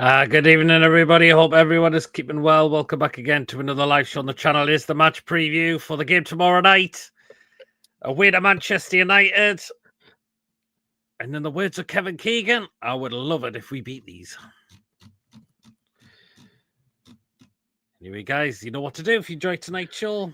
Good evening, everybody. Hope everyone is keeping well. Welcome back again to another live show on the channel. It's the match preview for the game tomorrow night. Away to Manchester United. And in the words of Kevin Keegan, I would love it if we beat these. Anyway, guys, you know what to do if you enjoyed tonight's show.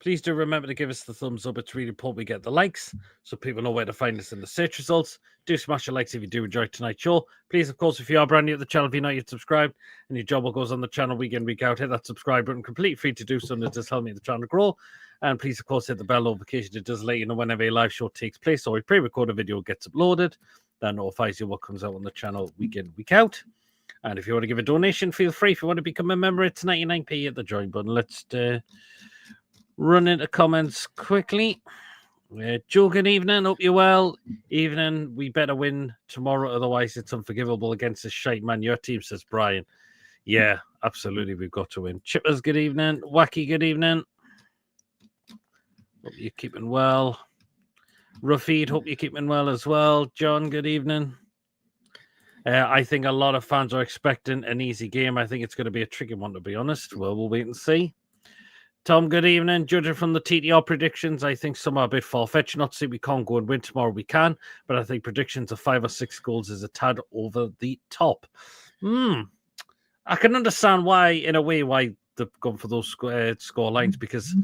Please do remember to give us the thumbs up. It's really important we get the likes so people know where to find us in the search results. Do smash the likes if you do enjoy tonight's show. Please, of course, if you are brand new to the channel, if you're not yet subscribed and your job goes on the channel week in, week out, hit that subscribe button. Completely free to do so, and it does help me the channel grow. And please, of course, hit the bell notification. It does let you know whenever a live show takes place or a pre-recorded video gets uploaded. That notifies you what comes out on the channel week in, week out. And if you want to give a donation, feel free. If you want to become a member, it's 99p at the join button. Let's run into comments quickly. Joe, good evening. Hope you're well. Evening. We better win tomorrow, otherwise it's unforgivable against this shite man. Your team, says Brian. Yeah, absolutely. We've got to win. Chippers, good evening. Wacky, good evening. Hope you're keeping well. Rafid, hope you're keeping well as well. John, good evening. I think a lot of fans are expecting an easy game. I think it's going to be a tricky one, to be honest. Well, we'll wait and see. Tom, good evening. Judging from the TTR predictions, I think some are a bit far-fetched. Not to say we can't go and win tomorrow, we can, but I think predictions of 5 or 6 goals is a tad over the top. I can understand why, in a way, why they've gone for those score lines, because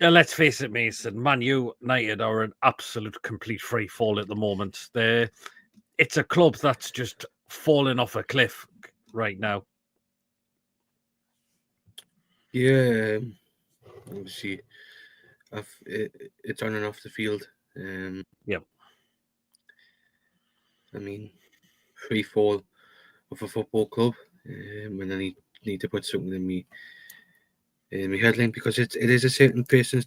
let's face it, Mason, Man United are an absolute complete free fall at the moment. It's a club that's just falling off a cliff right now. Yeah, obviously, it's on and off the field. Yep. I mean, free fall of a football club, and I need to put something in my headline because it is a certain person's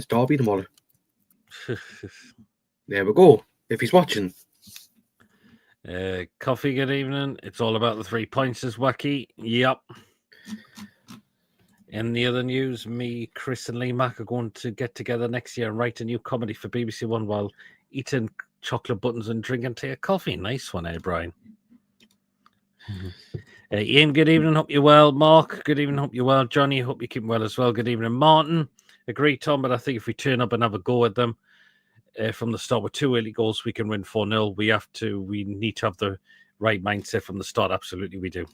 derby tomorrow. There we go. If he's watching. Coffee, good evening. It's all about the 3 points, is Wacky. Yep. In the other news, me, Chris, and Lee Mack are going to get together next year and write a new comedy for BBC One while eating chocolate buttons and drinking tea of coffee. Nice one, Brian? Ian, good evening. Hope you're well. Mark, good evening. Hope you're well. Johnny, hope you're keeping well as well. Good evening. Martin, agree, Tom, but I think if we turn up and have a go at them from the start with 2 early goals, we can win 4-0. We need to have the right mindset from the start. Absolutely, we do.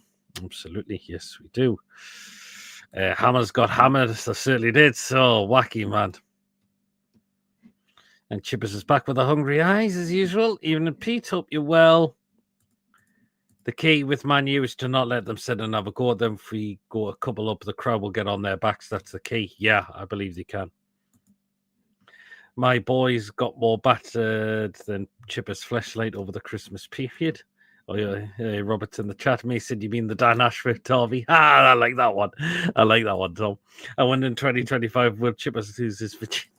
Absolutely, yes, we do. Hammers got hammered. So certainly did. So wacky, man. And Chippers is back with the hungry eyes as usual. Evening, Pete. Hope you're well. The key with Man U is to not let them sit and have a go at them. If we go a couple up, the crowd will get on their backs. That's the key. Yeah, I believe they can. My boys got more battered than Chippers' fleshlight over the Christmas period. Oh, yeah, Robert's in the chat. Mason, you mean the Dan Ashford derby? I like that one. I like that one, Tom. And when in 2025, will Chippers lose his virginity?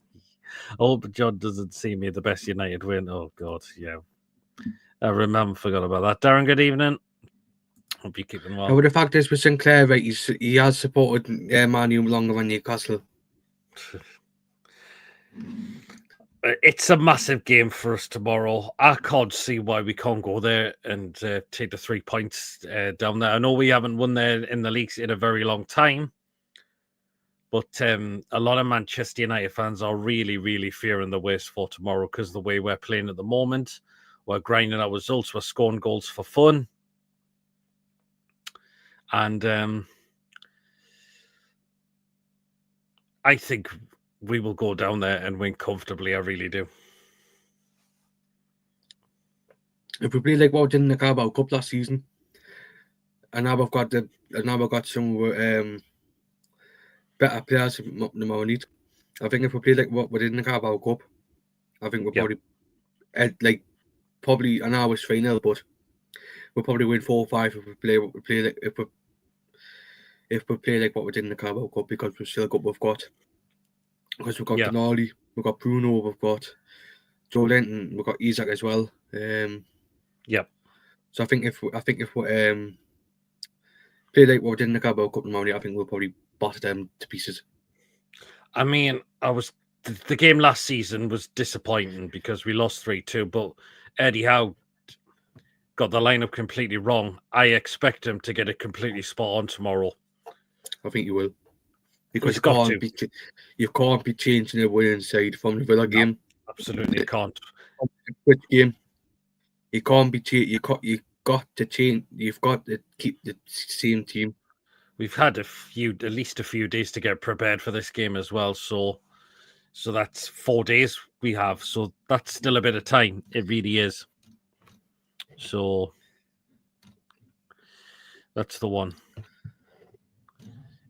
I hope John doesn't see me the best United win. Oh, God, yeah. I forgot about that. Darren, good evening. Hope you're keeping well. However, the fact is with Sinclair, right, he has supported Man U longer than Newcastle. It's a massive game for us tomorrow. I can't see why we can't go there and take the 3 points down there. I know we haven't won there in the leagues in a very long time, but a lot of Manchester United fans are really, really fearing the worst for tomorrow because of the way we're playing at the moment. We're grinding our results. We're scoring goals for fun. And I think we will go down there and win comfortably. I really do. If we play like what we did in the Carabao Cup last season, and now we've got some better players than we need. I think if we play like what we did in the Carabao Cup, I think we'll probably probably an hour's 3-0, but we'll probably win 4-5 if we play like what we did in the Carabao Cup because we've still got because we've got Denali, we've got Bruno, we've got Joe Linton, we've got Isaac as well. So I think if we play like what we did in the Carabao Cup tomorrow, I think we'll probably batter them to pieces. I mean, the game last season was disappointing because we lost 3-2, but Eddie Howe got the lineup completely wrong. I expect him to get it completely spot on tomorrow. I think you will. Because He's got to. You can't be changing the winning side from the Villa game. Absolutely can't. Which game? You can't be you got to change. You've got to keep the same team. We've had at least a few days to get prepared for this game as well. So that's 4 days we have. So that's still a bit of time. It really is. So that's the one.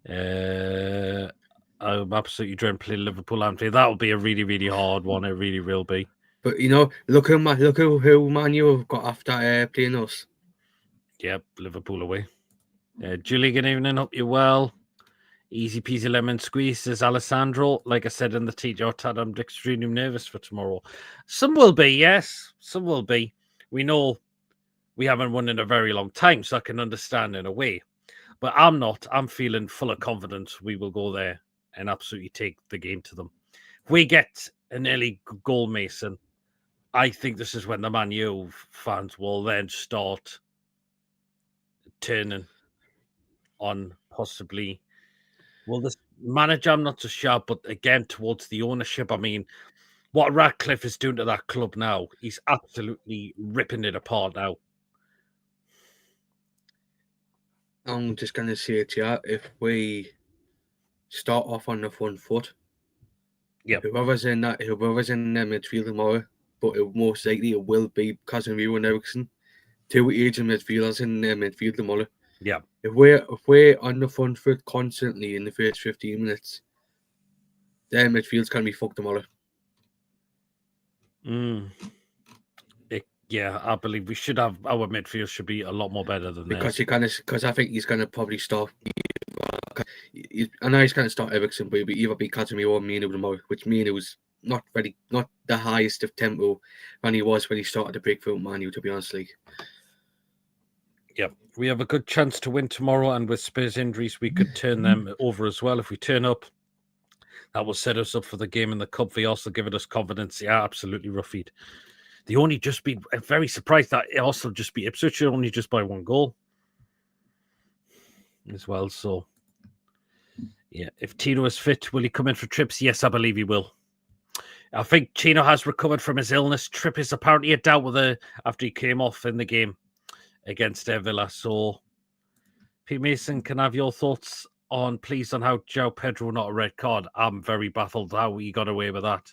I'm absolutely dreading playing Liverpool Anfield. That'll be a really, really hard one. It really will be. But look who Man U have got after playing us. Yep, Liverpool away. Julie, good evening. Hope you're well. Easy peasy lemon squeeze, says Alessandro. Like I said in the teacher chat, I'm extremely nervous for tomorrow. Some will be, yes. Some will be. We know we haven't won in a very long time, so I can understand in a way. But I'm not. I'm feeling full of confidence we will go there and absolutely take the game to them. If we get an early goal, Mason, I think this is when the Man U fans will then start turning on possibly. Well, this manager, I'm not so sure, but again, towards the ownership, I mean, what Radcliffe is doing to that club now, he's absolutely ripping it apart now. I'm just going to say to you, if we start off on the front foot, whoever's in the midfield tomorrow, but most likely it will be Casemiro and Eriksen, 2 aging midfielders in the midfield tomorrow. Yeah. If we're on the front foot constantly in the first 15 minutes, their midfield's going to be fucked tomorrow. Yeah, I believe we should have our midfield should be a lot more better than because because I think he's going to probably start. I know he's going to start Eriksen, but it'll either be Casemiro or Mino tomorrow, which Mino was not the highest of tempo than he was when he started to break through Man U, to be honest. Yep, we have a good chance to win tomorrow, and with Spurs injuries, we could turn them over as well. If we turn up, that will set us up for the game in the Cup. They also give us confidence. Yeah, absolutely, Ruffied. They only just beat. I'm very surprised that it also just beat Ipswich only just by 1 goal as well. So, yeah, if Tino is fit, will he come in for trips? Yes, I believe he will. I think Tino has recovered from his illness. Tripp is apparently a doubt after he came off in the game against Villa. So, Pete Mason, can I have your thoughts on how João Pedro not a red card? I'm very baffled how he got away with that.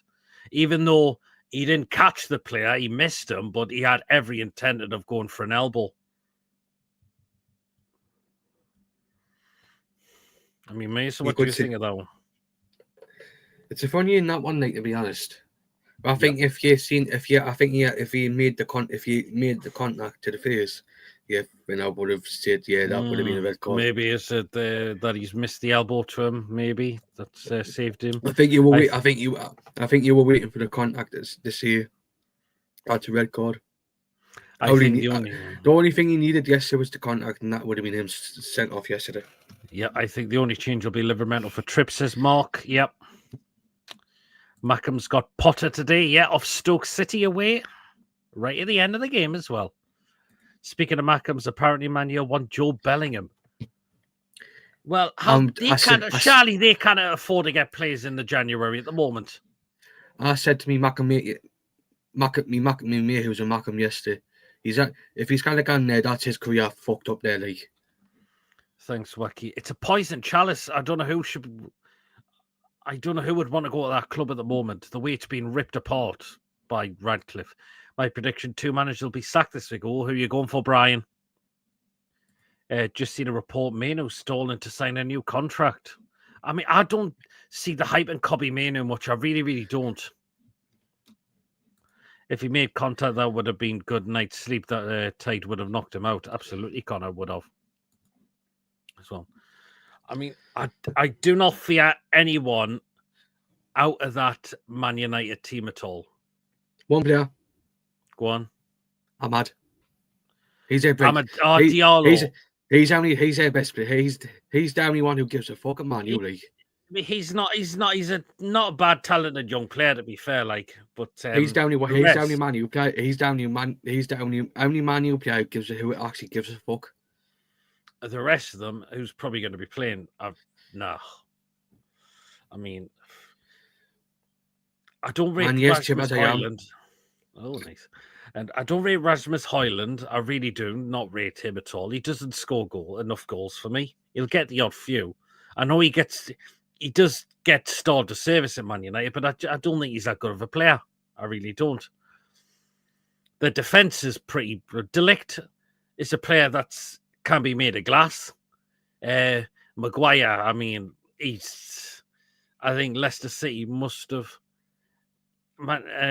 Even though he didn't catch the player, he missed him, but he had every intent of going for an elbow. I mean, Mason, what do you think of that one? It's a funny in that one, like, to be honest. I think if he made the contact to the face, then I would have said, that would have been a red card. Maybe it's that he's missed the elbow to him. Maybe that's saved him. I think you were I think you were waiting for the contact to say that's a red card. I think the only thing he needed yesterday was the contact, and that would have been him sent off yesterday. Yeah, I think the only change will be Livermental for Tripp, says Mark. Yep. Mackham's got Potter today, off Stoke City away, right at the end of the game as well. Speaking of Mackham's, apparently Man U want Joe Bellingham. Well, surely they can't afford to get players in the January at the moment. I said to me, Mackham, who was a Mackham yesterday, if he's kind of gone there, that's his career fucked up there, like. Thanks, Wacky. It's a poison chalice. I don't know who would want to go to that club at the moment. The way it's been ripped apart by Radcliffe. My prediction: 2 managers will be sacked this week. Oh, who are you going for, Brian? Just seen a report. Mano stalling to sign a new contract. I mean, I don't see the hype in Kobbie Mano much. I really, really don't. If he made contact, that would have been good night's sleep. That tide would have knocked him out. Absolutely, Connor would have. As well. I mean, I do not fear anyone out of that Man United team at all. One player. Go on. Ahmad. He's a Diallo. He's their best player. He's the only one who gives a fuck at Man U, like. mean, he's not a bad talented young player, to be fair. Like, but He's the only the he's the only rest, man who play. He's the only man who player who actually gives a fuck. the rest of them, who's probably going to be playing, no. I mean, I don't rate And yes, Chip, Rasmus as I am. Højlund. Oh, nice. And I don't rate Rasmus Højlund. I really do not rate him at all. He doesn't score enough goals for me. He'll get the odd few. I know he does get starred to service at Man United, but I don't think he's that good of a player. I really don't. The defense is pretty. Delict is a player that can be made of glass. Maguire, I mean, I think Leicester City must have.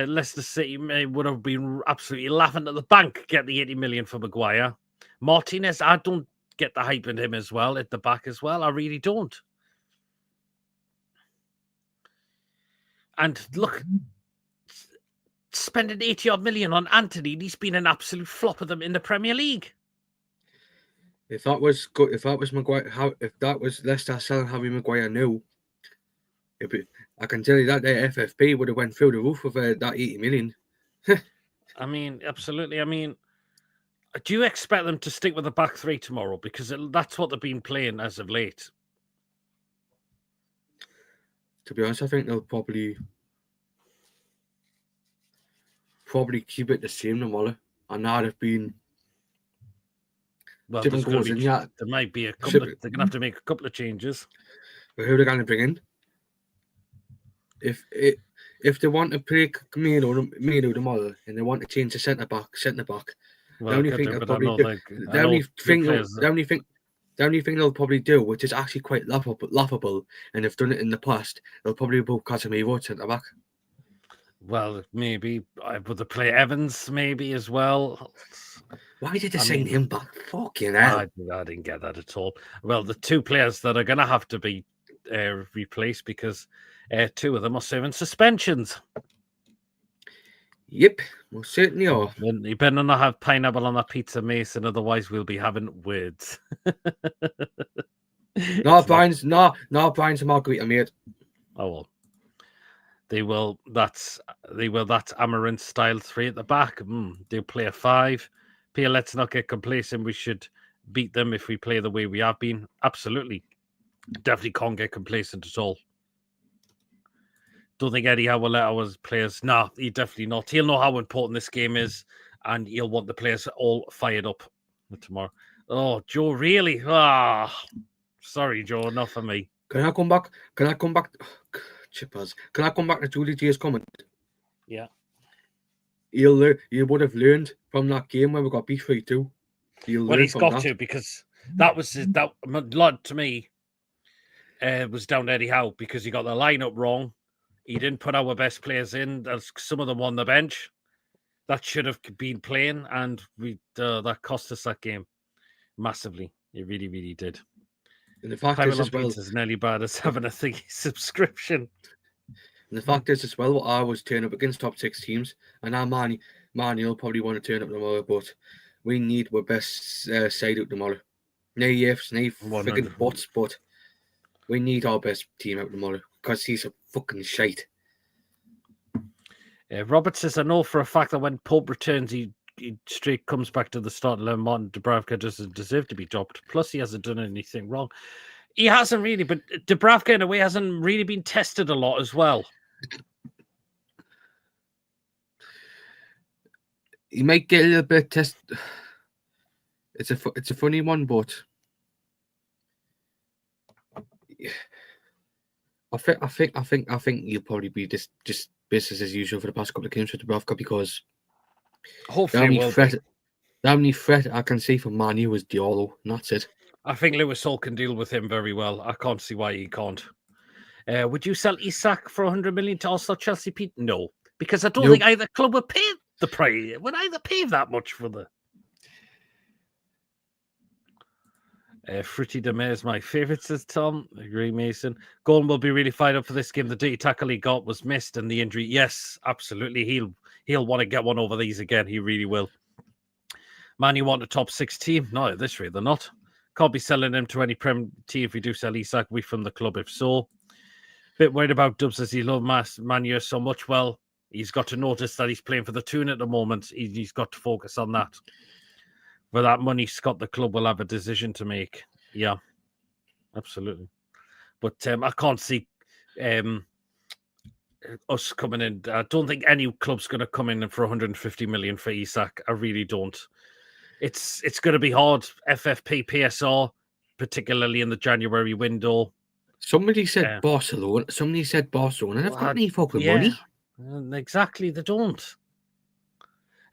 Leicester City would have been absolutely laughing at the bank get the 80 million for Maguire. Martinez, I don't get the hype in him as well at the back as well. I really don't. And look, spending 80 odd million on Anthony, he's been an absolute flop of them in the Premier League. If that was good, if that was Maguire, if that was Leicester selling Harry Maguire now, I can tell you that the FFP would have went through the roof of that 80 million. I mean, absolutely. I mean, do you expect them to stick with the back three tomorrow? Because that's what they've been playing as of late. To be honest, I think they'll probably keep it the same tomorrow. And now they've been. Well, there might be a couple. They're going to have to make a couple of changes. But who are they going to bring in? If they want to play Mino tomorrow and they want to change the centre back, well, the only thing they'll probably do, which is actually quite laughable, and they've done it in the past, they'll probably put Casemiro at centre back. Well, maybe, but they play Evans maybe as well. Why did they sign him back? Fucking hell! I didn't get that at all. Well, the two players that are going to have to be replaced because two of them are serving suspensions. Yep, most certainly are. You better not have pineapple on that pizza, Mason, otherwise we'll be having words. Brian's a margarita, mate. Oh well. They will. That's Amaranth style 3 at the back. They'll play a 5. Pierre, let's not get complacent. We should beat them if we play the way we have been. Absolutely. Definitely can't get complacent at all. Don't think Eddie Howe will let our players. No, he definitely not. He'll know how important this game is, and he'll want the players all fired up tomorrow. Oh, Joe, really? Sorry, Joe, not for me. Can I come back? Chippers. Can I come back to Julie J's comment? Yeah. You would have learned from that game where we got beat 3-2. Well, he's got to, because that lot to me was down to Eddie Howe because he got the lineup wrong. He didn't put our best players in. Some of them on the bench that should have been playing, and that cost us that game massively. It really, really did. And the fact is, as well, as nearly bad as having a thingy subscription. And the fact is, as well, I was turning up against top 6 teams, and now Man will probably want to turn up tomorrow, but we need our best side out tomorrow. No ifs, no friggin' buts, but we need our best team out tomorrow because he's a fucking shite. Robert says, I know for a fact that when Pope returns, he straight comes back to the start. Martin Dubravka doesn't deserve to be dropped. Plus, he hasn't done anything wrong. He hasn't really, but Dubravka in a way hasn't really been tested a lot as well. He might get a little bit tested. It's a funny one, but I think he'll probably be just business as usual for the past couple of games with Dubravka because hopefully the only threat I can see from Man U is Diallo, and that's it. I think Lewis Hall can deal with him very well. I can't see why he can't. Would you sell Isak for 100 million to also Chelsea, Pete? No, because I don't think either club would pay the price. Would either pay that much for the. Fruity Demare is my favourite, says Tom. Agree, Mason. Golden will be really fired up for this game. The dirty tackle he got was missed, and the injury. Yes, absolutely. He'll want to get one over these again. He really will. Man, you want a top 6 team? No, at this rate, they're not. Can't be selling him to any Prem team. If we do sell Isak, we from the club. If so, Bit worried about Dubs as he loves Man U so much. Well, he's got to notice that he's playing for the tune at the moment. He's got to focus on that. For that money, Scott, the club will have a decision to make. Yeah, absolutely. But I can't see us coming in. I don't think any club's going to come in for 150 million for Isak. I really don't. It's going to be hard. FFP, PSR, particularly in the January window. Somebody said Barcelona. Somebody said Barcelona. They've got any fucking money. Exactly, they don't.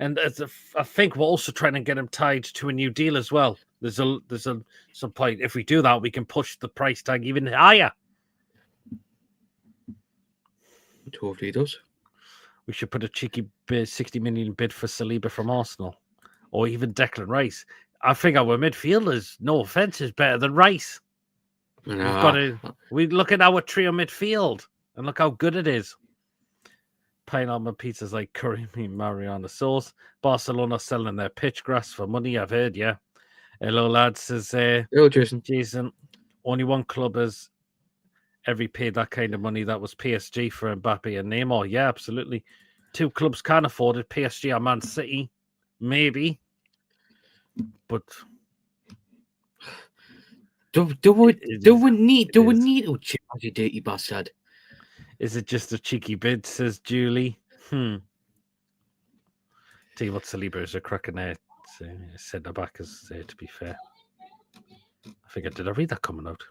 And I think we're also trying to get him tied to a new deal as well. There's some point. If we do that, we can push the price tag even higher. Hopefully he does. We should put a cheeky 60 million bid for Saliba from Arsenal, or even Declan Rice. I think our midfielders, no offense, is better than Rice. We look at our trio midfield and look how good it is. Pineapple pizzas like curry meat Mariana sauce. Barcelona selling their pitch grass for money, I've heard, yeah. Hello, lads, says hello, Jason. Only one club has ever paid that kind of money. That was PSG for Mbappe and Neymar. Yeah, absolutely. Two clubs can afford it. PSG or Man City, maybe. But do we need to chip as you dirty bastard? Is it just a cheeky bid, says Julie? Tell you what, Saliba is a cracker there. Centre back is to be fair. Did I read that coming out?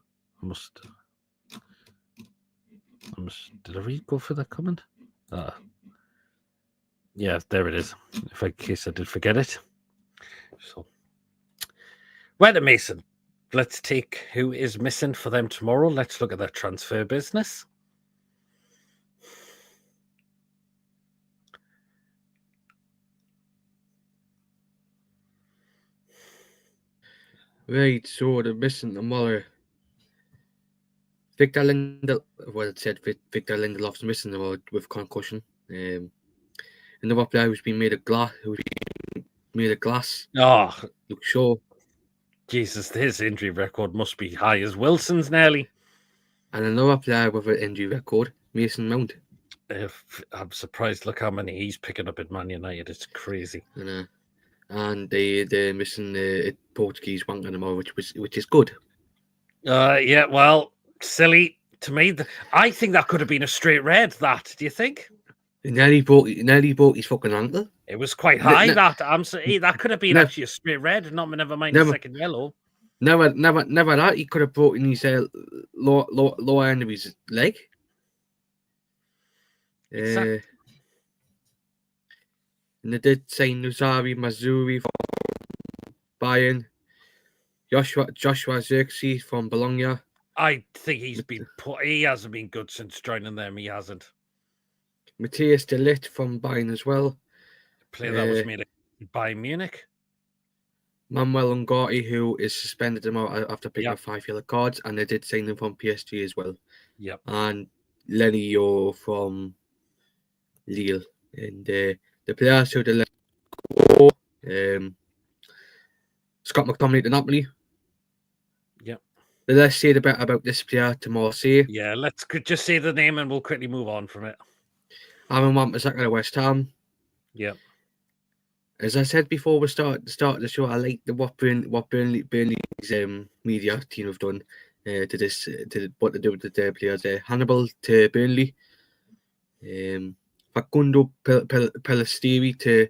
Did I go for that comment? Yeah, there it is. In case I did forget it. So, well, Mason, let's take who is missing for them tomorrow. Let's look at their transfer business. Right, so they're missing tomorrow. Victor Lindelof's missing tomorrow with concussion. Another player who's been made of glass. Oh, Luke Shaw. Jesus, his injury record must be high as Wilson's nearly. And another player with an injury record, Mason Mount. I'm surprised. Look how many he's picking up at Man United. It's crazy. And they're missing a Portuguese wanker tomorrow, which is good. Yeah, well, silly to me. I think that could have been a straight red. That, do you think? He nearly broke his fucking ankle. It was quite high. That could have been actually a straight red. Never mind a second yellow. Never that. He could have broken his lower end of his leg. Exactly. And they did sign Nuzari Mazuri from Bayern. Joshua Zirkzee from Bologna. I think he hasn't been good since joining them. He hasn't. Matthias de Ligt from Bayern as well. Player that was made by Munich. Manuel Ungarte, who is suspended after picking up 5 yellow cards, and they did sign him from PSG as well. Yep. And Lenny Yo from Lille. And the players who they let go, Scott McTominay to Napoli. Yep. Let's say a bit about this player to Marseille. Yeah, let's just say the name and we'll quickly move on from it. Aaron Wan-Bissaka to West Ham. Yep. As I said before we start the show, I like what Burnley's media team have done to what they do with the players. Hannibal to Burnley. Facundo Pellistreri to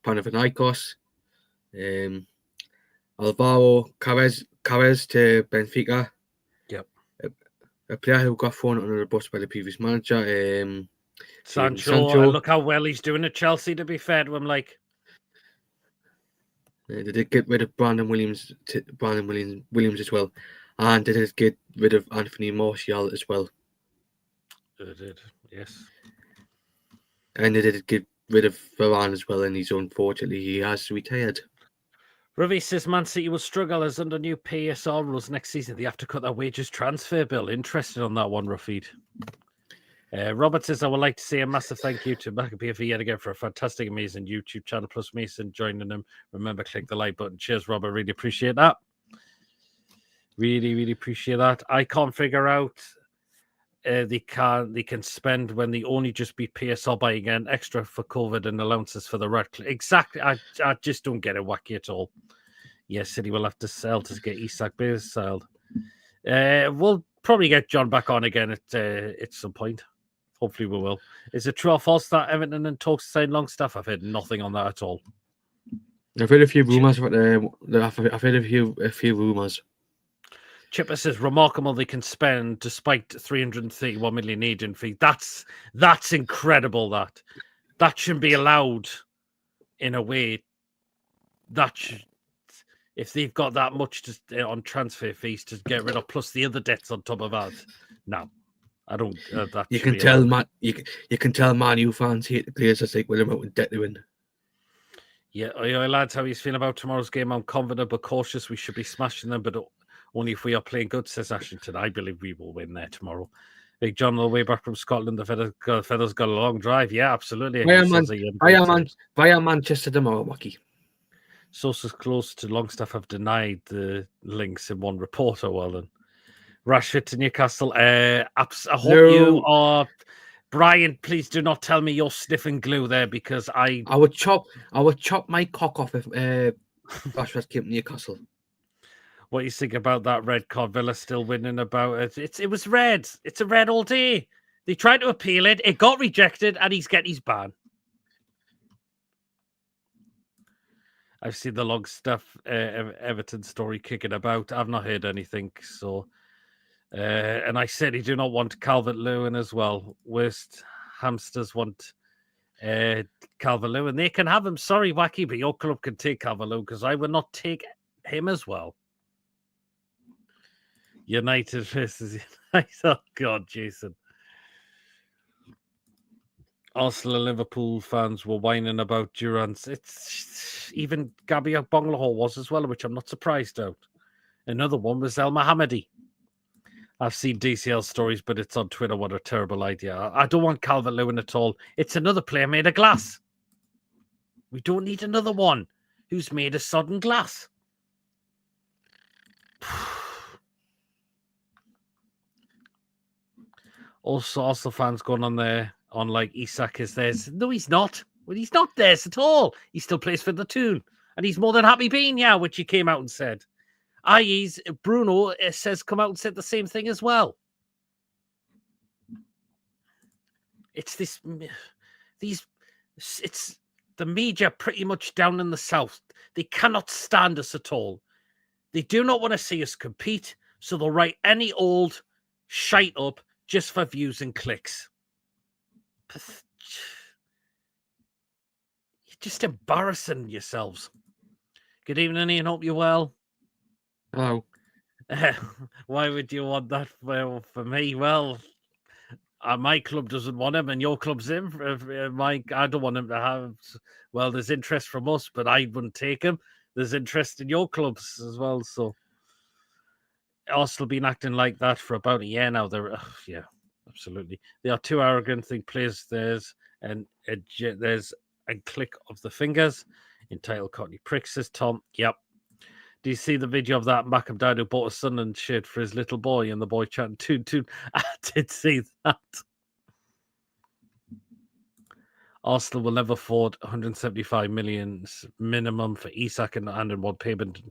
Panathinaikos. Alvaro Carrez to Benfica. Yep. A player who got thrown under the bus by the previous manager. Sancho. Look how well he's doing at Chelsea, to be fair to him. They did get rid of Brandon Williams as well. And they did get rid of Anthony Martial as well. They did, yes. And they did get rid of Varane as well, and unfortunately he has retired. Ravi says Man City will struggle as under new PSR rules next season. They have to cut their wages transfer bill. Interested on that one, Rafid. Robert says, I would like to say a massive thank you to McApee yet again for a fantastic, amazing YouTube channel, plus Mason joining them. Remember, click the like button. Cheers, Robert. Really appreciate that. Really, really appreciate that. I can't figure out they can spend when they only just be PSL buying an extra for COVID and allowances for the red. Exactly. I just don't get it wacky at all. Yes, City will have to sell to get Isak Beers sold. We'll probably get John back on again at some point. Hopefully we will. Is it true or false that Everton and talks to sign Longstaff? I've heard nothing on that at all. I've heard a few rumours, but I've heard a few rumours. Chipper says remarkable they can spend despite 331 million agent fee. That's incredible. That shouldn't be allowed in a way. If they've got that much on transfer fees to get rid of, plus the other debts on top of that. No, I don't. You can tell Man U fans hate the players that take with them out in debt to win. Yeah, lads, how he's feeling about tomorrow's game? I'm confident but cautious. We should be smashing them, but only if we are playing good, says Ashington. I believe we will win there tomorrow. Big John, all the way back from Scotland. The Feathers got a long drive. Yeah, absolutely. Via Manchester tomorrow, Wacky. Sources close to Longstaff have denied the links in one report. Oh, well then. Rashford to Newcastle. I hope you are... Brian, please do not tell me you're sniffing glue there because I would chop my cock off if Rashford came to Newcastle. What do you think about that red card? Villa still winning about it. It was red. It's a red all day. They tried to appeal it. It got rejected, and he's getting his ban. I've seen the Longstaff Everton story kicking about. I've not heard anything. So, and I said he do not want Calvert-Lewin as well. Worst hamsters want Calvert-Lewin. They can have him. Sorry, Wacky, but your club can take Calvert-Lewin because I would not take him as well. United versus United. Oh, God, Jason. Arsenal and Liverpool fans were whining about Durant. It's even Gabby Bonglahor was as well, which I'm not surprised out. Another one was El Mohammadi. I've seen DCL stories, but it's on Twitter. What a terrible idea. I don't want Calvert-Lewin at all. It's another player made of glass. We don't need another one who's made of sodden glass. Also, Arsenal fans going on there on like Isak is theirs. No, he's not. Well, he's not theirs at all. He still plays for the Toon. And he's more than happy being, which he came out and said. I.e., Bruno says come out and said the same thing as well. It's the media pretty much down in the south. They cannot stand us at all. They do not want to see us compete, so they'll write any old shite up just for views and clicks. You're just embarrassing yourselves. Good evening, Ian. Hope you're well. Hello. Why would you want that for me? Well, my club doesn't want him, and your club's in. I don't want him to have. Well, there's interest from us, but I wouldn't take him. There's interest in your clubs as well, so. Arsenal been acting like that for about a year now. Yeah, absolutely. They are too arrogant. Think players there's a click of the fingers. Entitled Cockney prick, says Tom. Yep. Do you see the video of that Macam dad who bought a Sunderland shirt for his little boy and the boy chanting toon? I did see that. Arsenal will never afford 175 million minimum for Isak and in one payment.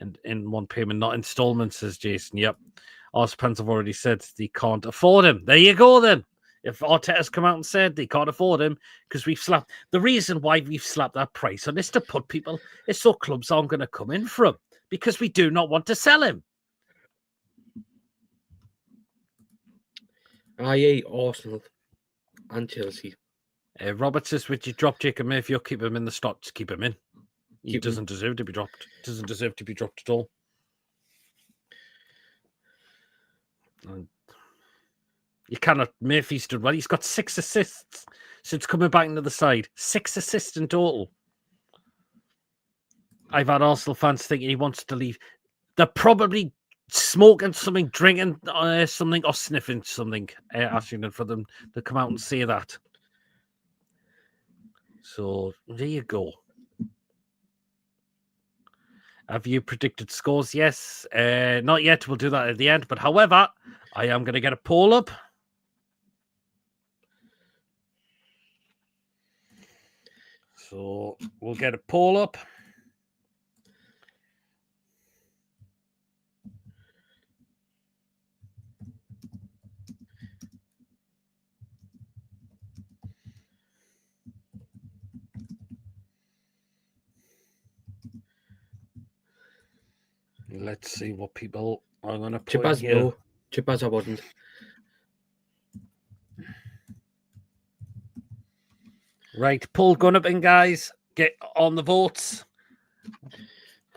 And in one payment, not installments, says Jason. Yep. Arsenal have already said they can't afford him. There you go, then. If Arteta's come out and said they can't afford him because we've slapped... The reason why we've slapped that price on is to put people... It's so clubs aren't going to come in for him because we do not want to sell him. I.e. Arsenal and Chelsea. Robert says, would you drop Jacob Murphy or keep him in the stocks? Keep him in. He doesn't deserve to be dropped. Doesn't deserve to be dropped at all. You cannot. Murphy's done well. He's got 6 assists since coming back into the side. 6 assists in total. I've had Arsenal fans thinking he wants to leave. They're probably smoking something, drinking something, or sniffing something. Asking for them to come out and say that. So there you go. Have you predicted scores? Yes. Not yet. We'll do that at the end. But however, I am going to get a poll up. So we'll get a poll up. Let's see what people are going to put Chippers, here. no. Chippers, I wouldn't. Right, poll gun up in, guys. Get on the votes.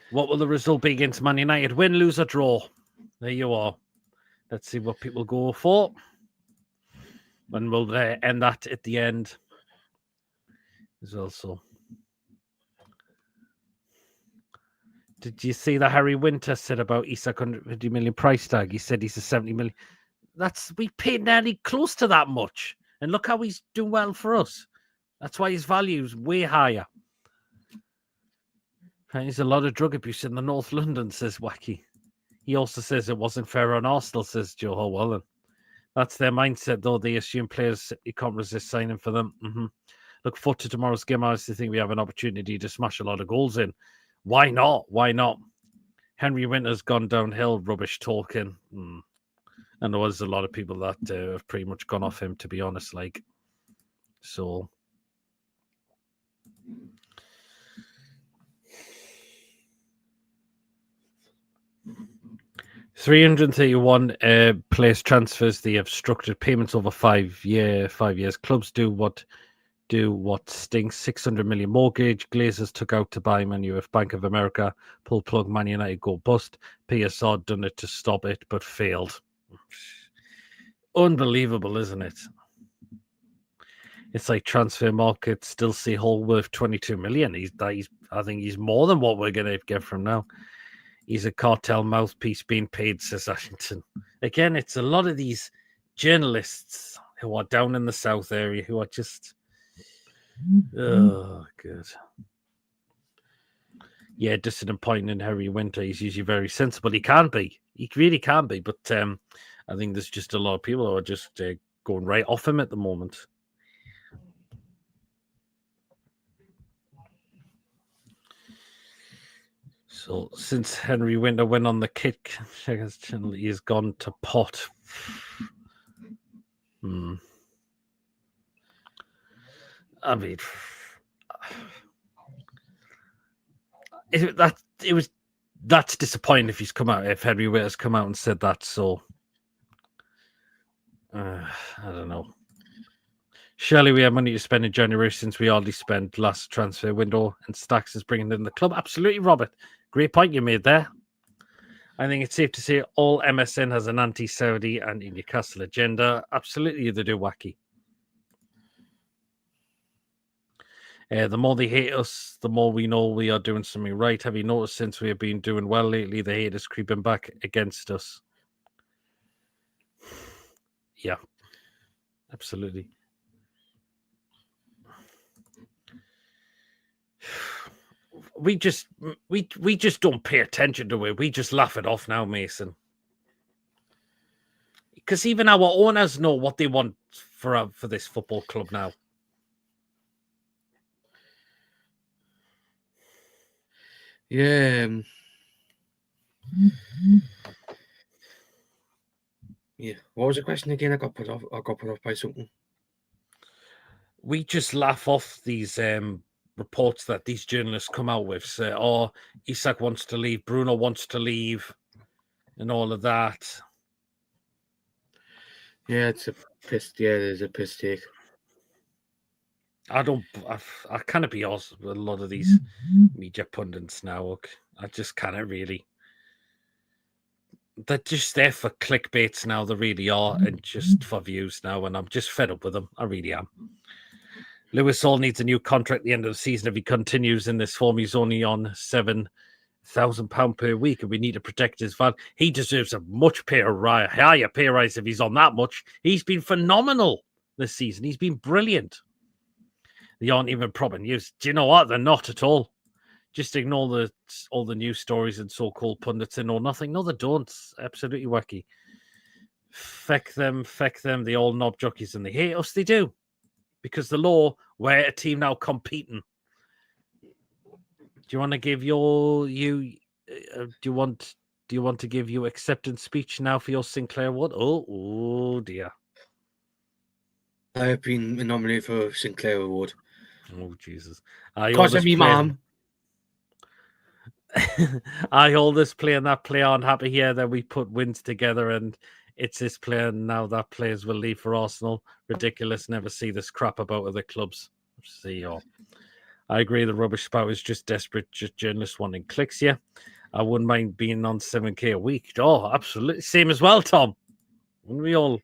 What will the result be against Man United? Win, lose, or draw? There you are. Let's see what people go for. And we'll end that at the end as well. So, did you see that Harry Winter said about Isak 150 million price tag? He said he's a 70 million. We paid nearly close to that much. And look how he's doing well for us. That's why his value is way higher. There's a lot of drug abuse in the North London, says Wacky. He also says it wasn't fair on Arsenal, says Joe Howell. That's their mindset, though. They assume players, you can't resist signing for them. Look forward to tomorrow's game. I honestly think we have an opportunity to smash a lot of goals in. Why not? Why not? Henry Winter's gone downhill, rubbish talking. And there was a lot of people that have pretty much gone off him, to be honest. So... 331 place transfers. They have structured payments over 5 years. Clubs do what stinks. 600 million mortgage. Glazers took out to buy Man U. If Bank of America pull plug, Man United go bust. PSR done it to stop it, but failed. Unbelievable, isn't it? It's like transfer market still see Hull worth 22 million. I think he's more than what we're going to get from now. He's a cartel mouthpiece being paid, says Ashington. Again, it's a lot of these journalists who are down in the South area who are just... Oh, good. Yeah, disappointing in Harry Winter. He's usually very sensible. He can be. He really can be. But I think there's just a lot of people who are just going right off him at the moment. So since Henry Winter went on the kick, he has gone to pot. I mean, that's disappointing if Henry Winter's come out and said that. So I don't know. Surely we have money to spend in January since we hardly spent last transfer window, and Stacks is bringing in the club. Absolutely, Robert. Great point you made there. I think it's safe to say all MSN has an anti-Saudi and Newcastle agenda. Absolutely, they do, Wacky. The more they hate us, the more we know we are doing something right. Have you noticed since we have been doing well lately, the hate is creeping back against us? Yeah, absolutely. We just don't pay attention to it. We just laugh it off now, Mason. Because even our owners know what they want for this football club now. Yeah. Yeah. What was the question again? I got put off by something. We just laugh off these reports that these journalists come out with. Say, oh, Isak wants to leave, Bruno wants to leave, and all of that. Yeah, it's a piss. Yeah, there's a piss take. I can't be honest with a lot of these media pundits now. I just can't really. They're just there for clickbaits now. They really are, and just for views now. And I'm just fed up with them. I really am. Lewis Hall needs a new contract at the end of the season. If he continues in this form, he's only on £7,000 per week, and we need to protect his value. He deserves a much higher pay rise if he's on that much. He's been phenomenal this season. He's been brilliant. They aren't even proper news. Do you know what? They're not at all. Just ignore all the news stories and so-called pundits and know nothing. No, they don't. Absolutely wacky. Feck them. They all knob jockeys and they hate us. They do. Because the law, we're a team now competing. you want to give do you want to give your acceptance speech now for your Sinclair Award? Oh dear. I have been nominated for Sinclair Award. Oh Jesus. Because of me, mum. I always playing that player on happy here that we put wins together, and it's this player now that players will leave for Arsenal. Ridiculous. Never see this crap about other clubs. See you all. I agree. The rubbish spout is just desperate, just journalists wanting clicks. Yeah, I wouldn't mind being on 7K a week. Oh, absolutely. Same as well, Tom. Wouldn't we all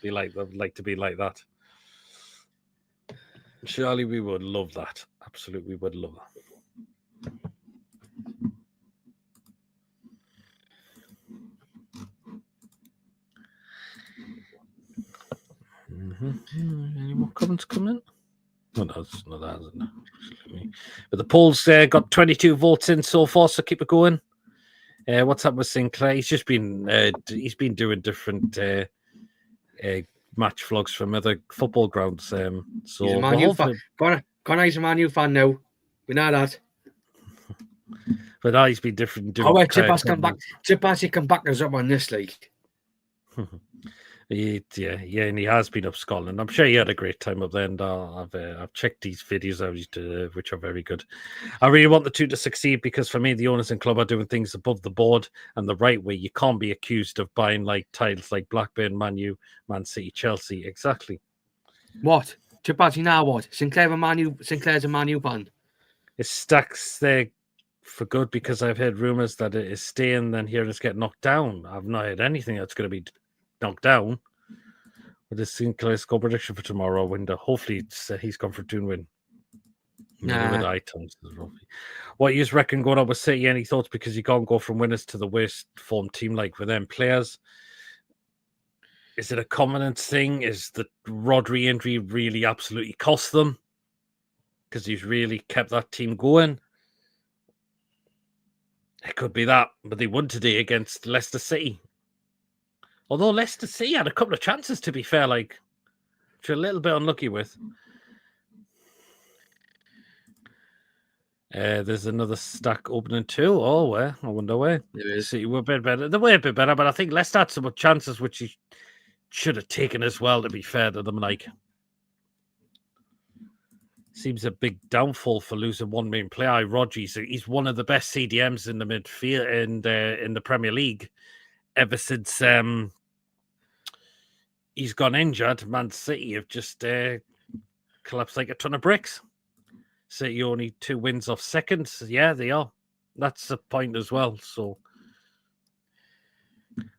be like to be like that? Surely we would love that. Absolutely, we would love that. Any more comments coming in? Oh, no, it's not that, isn't it? But the polls got 22 votes in so far, so keep it going. What's up with Sinclair? He's just been doing different match vlogs from other football grounds. So he's a Man U fan. Connor's a Man U fan now. We know that. But now he's been different. Chippas come back. Chippas, he come back us up on this league. Yeah, and he has been up Scotland. I'm sure he had a great time up there, and I've checked these videos out, which are very good. I really want the two to succeed because for me, the owners and club are doing things above the board and the right way. You can't be accused of buying like titles like Blackburn, Man U, Man City, Chelsea. Exactly. What? Chippas, you know what? Sinclair's a Man U fan. It stacks there for good because I've heard rumours that it is staying, then hearing it's get knocked down. I've not heard anything that's going to be knocked down. With his Sinclair score prediction for tomorrow window. Hopefully he's gone for 2-win. What you reckon going on with City? Any thoughts? Because you can't go from winners to the worst form team like with them players. Is it a confidence thing? Is the Rodri injury really absolutely cost them? Because he's really kept that team going. It could be that, but they won today against Leicester City. Although Leicester City had a couple of chances, to be fair, which you're a little bit unlucky with. There's another stack opening too. Oh, where? I wonder where. City were a bit better. They were a bit better, but I think Leicester had some chances which he should have taken as well, to be fair to them. Seems a big downfall for losing one main player. Rodri, he's one of the best CDMs in the midfield in the Premier League ever since he's gone injured. Man City have just collapsed like a ton of bricks. City only 2 wins off second. Yeah, they are. That's a point as well. So,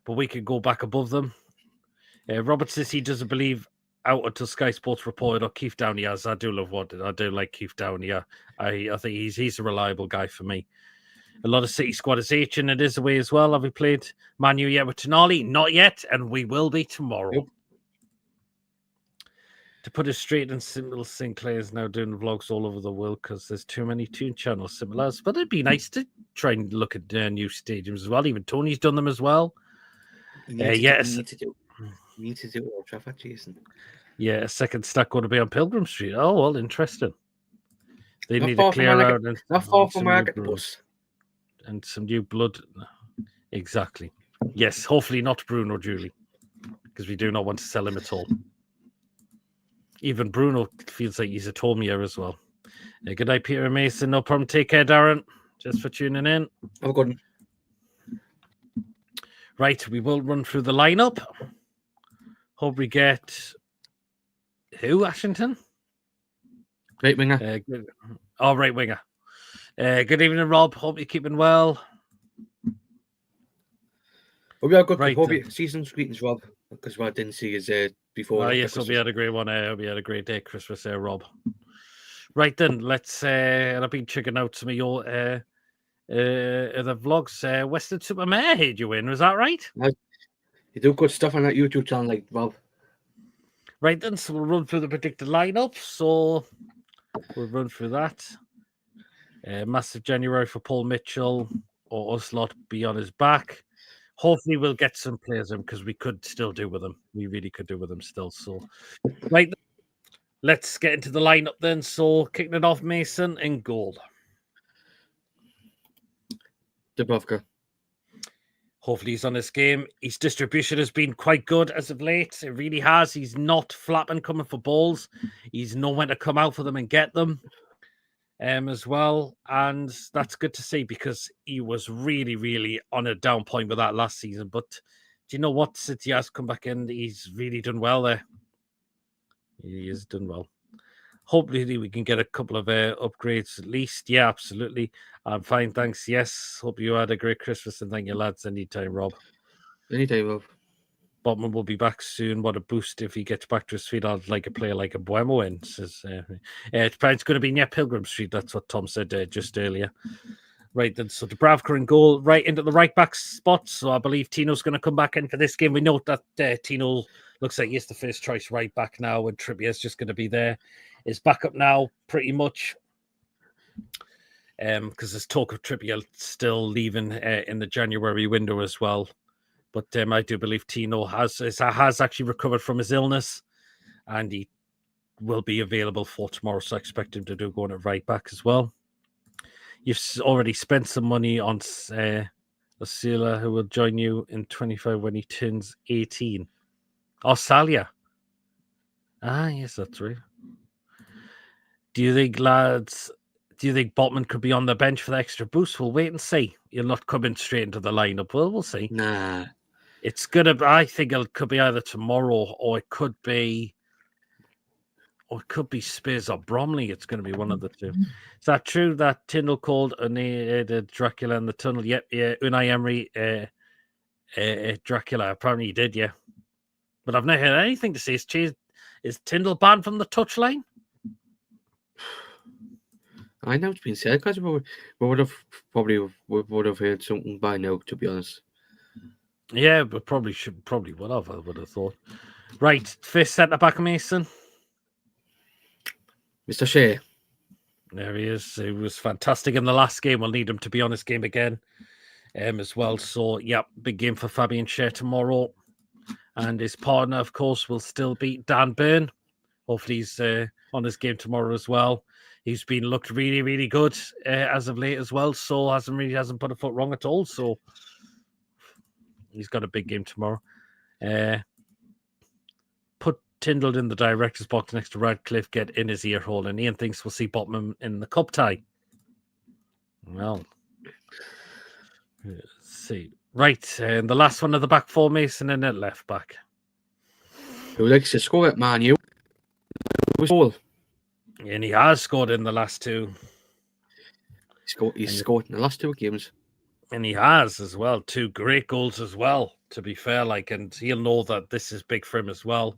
but we could go back above them. Robert says he doesn't believe out until Sky Sports reported or Keith Downey has. I do like Keith Downey. I think he's a reliable guy for me. A lot of City squad is itching. It is away as well. Have we played Man U yet with Tonali? Not yet, and we will be tomorrow. Yep. To put it straight and simple, Sinclair is now doing vlogs all over the world because there's too many tune channels similar. But it'd be nice to try and look at new stadiums as well. Even Tony's done them as well. Yes. You need to do Old Trafford, Jason. Yeah, a second stack going to be on Pilgrim Street. Oh, well, interesting. They need to clear out. Not far from where I get the bus. And some new blood. Exactly. Yes, hopefully not Bruno Julie, because we do not want to sell him at all. Even Bruno feels like he's at home here as well. Good night, Peter and Mason. No problem. Take care, Darren. Just for tuning in. Have a good one. Right, we will run through the lineup. Hope we get who, Ashington? Right winger. Right winger. Good evening, Rob. Hope you're keeping well. Hope you had a good right, season's greetings, Rob, because I didn't see his before. Oh, yes, hope you had a great one. Hope you had a great day, Christmas, Rob. Right then, let's. I've been checking out some of your the vlogs. Western Supermare had you in, was that right? You do good stuff on that YouTube channel, like Rob. Right then, so we'll run through the predicted lineup. So we'll run through that. Massive January for Paul Mitchell or Oslot be on his back. Hopefully we'll get some players in because we could still do with them. We really could do with them still. So, right, let's get into the lineup then. So, kicking it off, Mason in goal. Dubravka. Hopefully he's on his game. His distribution has been quite good as of late. It really has. He's not flapping coming for balls. He's know when to come out for them and get them as well. And that's good to see because he was really, really on a down point with that last season. But do you know what? Since he has come back in, he's really done well there. He has done well. Hopefully we can get a couple of upgrades at least. Yeah, absolutely. I'm fine, thanks. Yes, hope you had a great Christmas and thank you, lads. Anytime, Rob. Anytime, Rob. Botman will be back soon. What a boost if he gets back to his feet. I'd like a player like a Buemo in. Says, it's going to be near Pilgrim Street. That's what Tom said just earlier. Right then, so Dubravka in goal, right into the right back spot. So I believe Tino's going to come back in for this game. We know that Tino looks like he's the first choice right back now, and Trippier's just going to be there. Is back up now, pretty much. Because there's talk of Trippier still leaving in the January window as well. But I do believe Tino has actually recovered from his illness, and he will be available for tomorrow. So I expect him to do going at right back as well. You've already spent some money on Osila, who will join you in 25 when he turns 18. Oh, Salia. Ah, yes, that's right. Do you think, lads, Botman could be on the bench for the extra boost? We'll wait and see. He'll not come in straight into the lineup. Well, we'll see. Nah. It's going to, I think it could be either tomorrow or it could be Spears or Bromley. It's going to be one of the two. Is that true that Tyndall called Dracula in the tunnel? Yep, yeah. Unai Emery, Dracula. Apparently he did, yeah. But I've never heard anything to say. Is Tyndall banned from the touchline? I know it's been said because we would have heard something by now, to be honest. Yeah, but probably would have. I would have thought. Right, first centre back, Mason. Mr. Shea. There he is. He was fantastic in the last game. We'll need him to be on his game again as well. So, yeah, big game for Fabian Shea tomorrow. And his partner, of course, will still be Dan Byrne. Hopefully he's on his game tomorrow as well. He's been looked really, really good as of late as well. So hasn't put a foot wrong at all. So he's got a big game tomorrow. Put Tyndall in the director's box next to Radcliffe, get in his ear hole, and Ian thinks we'll see Botman in the cup tie. Well, let's see. Right, and the last one of the back four, Mason, and at left back. Who likes to score at Man U? Goal. And he has scored in the last two. He's scored in the last two games. And he has as well. 2 great goals as well, to be fair. And he'll know that this is big for him as well.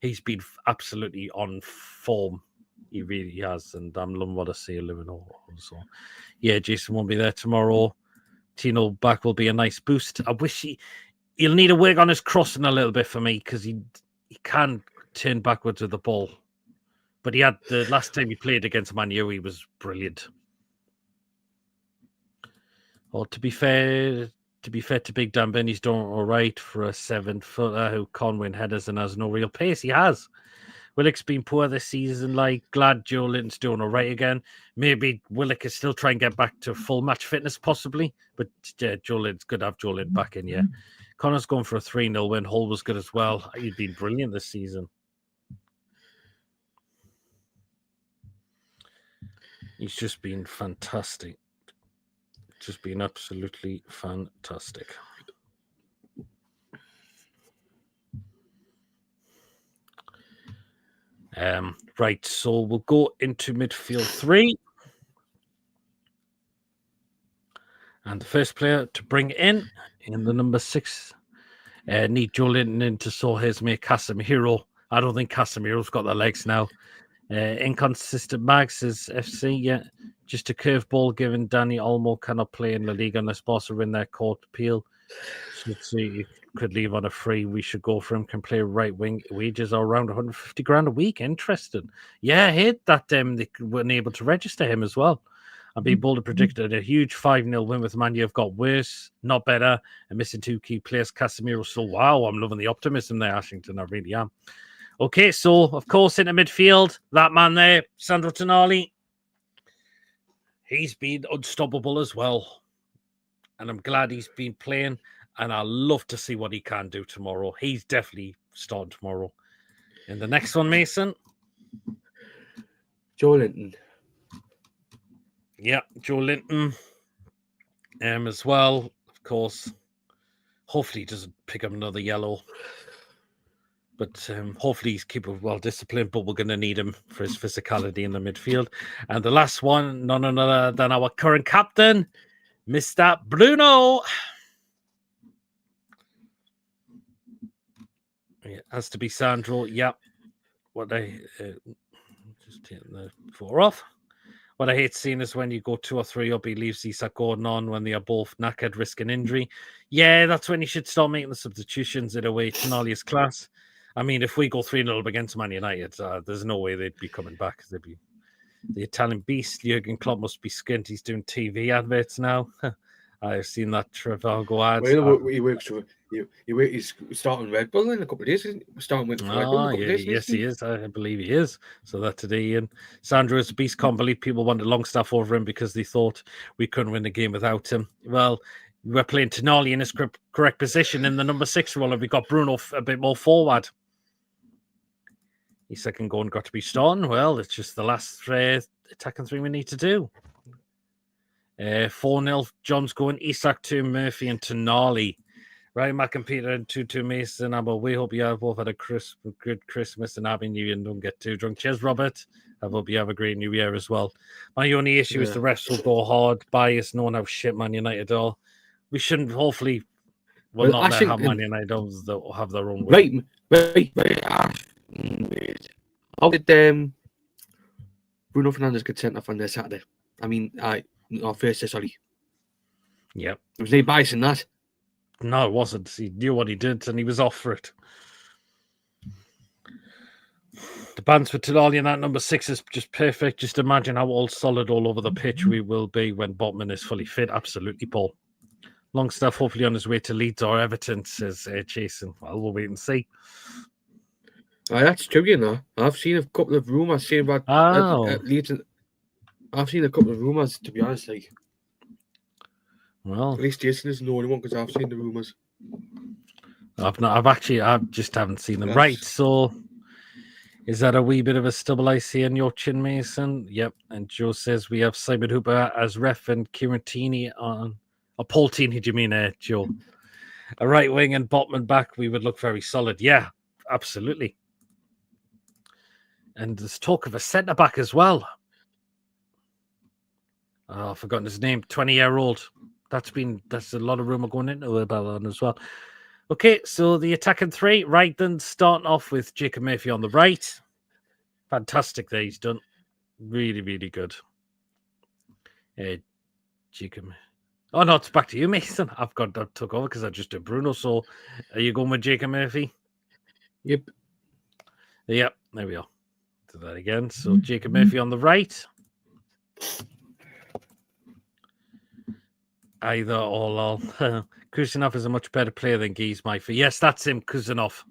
He's been absolutely on form. He really has. And I'm loving what I see living also. Yeah, Jason won't be there tomorrow. Tino back will be a nice boost. I wish he'll need to work on his crossing a little bit for me because he can turn backwards with the ball. But he had the last time he played against Man U, he was brilliant. Well, to be fair to Big Dan Ben, he's doing all right for a 7-footer who can't win headers and has no real pace. He has. Willock's been poor this season. Glad Joe Linton's doing all right again. Maybe Willock is still trying to get back to full match fitness, possibly. But Joe Linton's good to have Joe Linton back in, yeah. Connor's going for a 3-0 win. Hull was good as well. He's been brilliant this season. He's just been fantastic. Just been absolutely fantastic. Right, so we'll go into midfield 3. And the first player to bring in the number 6, need Joe Linton in to saw his mate Casemiro. I don't think Casemiro's got the legs now. Inconsistent Mags is FC, yeah. Just a curveball given Danny Olmo cannot play in La Liga unless Barca win their court appeal. Should see you could leave on a free. We should go for him. Can play right wing. Wages are around 150 grand a week. Interesting. Yeah, I hate that they weren't able to register him as well. I'd be bold to predict that a huge 5-0 win with Man U have got worse, not better, and missing 2 key players. Casemiro. So wow, I'm loving the optimism there, Ashington. I really am. Okay, so of course into midfield, that man there, Sandro Tonali. He's been unstoppable as well. and I'm glad he's been playing. And I love to see what he can do tomorrow. He's definitely starting tomorrow. And the next one, Mason. Joe Linton. Yeah, Joe Linton. As well, of course. Hopefully he doesn't pick up another yellow. But hopefully he's keeping well disciplined, but we're going to need him for his physicality in the midfield. And the last one, none other than our current captain, Mr. Bruno. It has to be Sandro. Yep. What I just taking the 4 off. What I hate seeing is when you go 2 or 3 up, he leaves Isak Gordon on when they are both knackered, risking injury. Yeah, that's when you should start making the substitutions in a way. Tonali's class. I mean, if we go 3-0 against Man United, there's no way they'd be coming back. They'd be the Italian beast. Jurgen Klopp must be skint. He's doing TV adverts now. I've seen that Trivago ads. Well, he works for he's starting Red Bull in a couple of days. Starting with Red Bull in a couple of days. Yes, he is. I believe he is. So that today, and Sandro is a beast. Can't believe people wanted Longstaff over him because they thought we couldn't win the game without him. Well, we're playing Tonali in his correct position in the number 6 role, and we got Bruno a bit more forward. His second goal got to be Stone. Well, it's just the last attacking 3 we need to do. 4-0. John's going. Isak to Murphy and Tonali. Right, Mac and Peter and 2-2 Mason. We hope you have both had a good Christmas and Happy New Year and don't get too drunk. Cheers, Robert. I hope you have a great New Year as well. My only issue is the refs will go hard, biased, knowing how shit Man United are. We shouldn't, hopefully, not let have Man United have their own way. Right. How did Bruno Fernandes get sent off on their Saturday? I mean, Thursday, sorry. Yep. Was he biased in that? No, it wasn't. He knew what he did and he was off for it. The bands for Tonali and that number 6 is just perfect. Just imagine how all solid all over the pitch we will be when Botman is fully fit. Absolutely, Paul. Longstaff hopefully on his way to Leeds or Everton, says Jason. Well, we'll wait and see. That's true, you know. I've seen a couple of rumours saying about Leeds. I've seen a couple of rumours, to be honest. Like, well, at least Jason isn't the only one because I've seen the rumours. I just haven't seen them. Yes. Right, so is that a wee bit of a stubble I see in your chin, Mason? Yep. And Joe says we have Simon Hooper as ref and Kieran Tini on. Paul Tini, do you mean, Joe? A right wing and Botman back, we would look very solid. Yeah, absolutely. And there's talk of a centre back as well. Oh, I've forgotten his name. 20-year-old. That's a lot of rumour going into about that as well. Okay, so the attacking 3, right then, starting off with Jacob Murphy on the right. Fantastic that he's done. Really, really good. Jacob. Oh, no, it's back to you, Mason. I took over because I just did Bruno. So are you going with Jacob Murphy? Yep. Yep, there we are. Do that again. So Jacob Murphy on the right. Either or all. Kuznetsov is a much better player than Gies Maifer. Yes, that's him, Kuznetsov.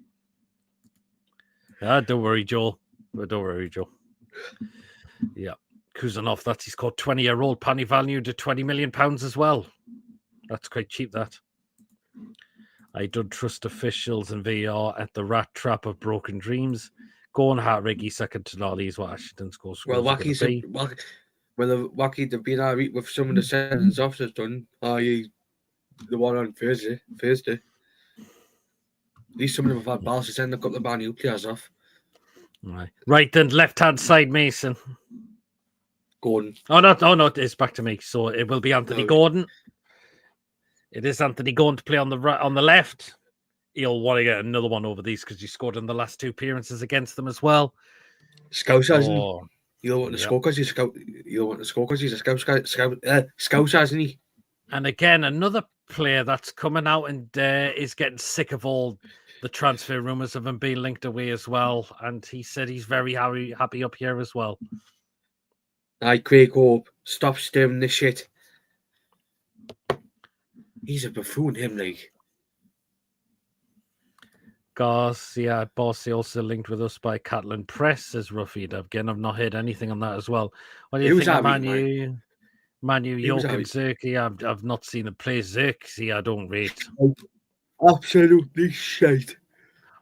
Don't worry, Joel. Don't worry, Joe. Yeah, Kuznetsov, he's called 20-year-old, penny valued at £20 million as well. That's quite cheap, that. I don't trust officials and VR at the rat trap of broken dreams. Go on, Hartrig, second to Tonali is what Ashton's goal scores. Well, Wacky, they've been all right with some of the sentence officers done. The one on Thursday. At least some of them have had balls to send a couple of brand new players off. Right then, left-hand side, Mason. Gordon. Oh, no, it's back to me. So it will be Anthony Gordon. It is Anthony Gordon to play on the right, on the left. He'll want to get another one over these because he scored in the last 2 appearances against them as well. Scouse, hasn't he? You don't want to score because he's a scout. You don't want to score because he's a scout, hasn't he? And again, another player that's coming out and is getting sick of all the transfer rumours of him being linked away as well. And he said he's very happy up here as well. Craig Hope, stop stirring this shit. He's a buffoon, him, like. Garcia Bossy also linked with us by Catalan Press, says Ruffy. Again, I've not heard anything on that as well. What do you think of Man U? Manu, He was York, and alright. Zirkzee. I've not seen him play. Zirkzee, I don't rate. Absolutely shite.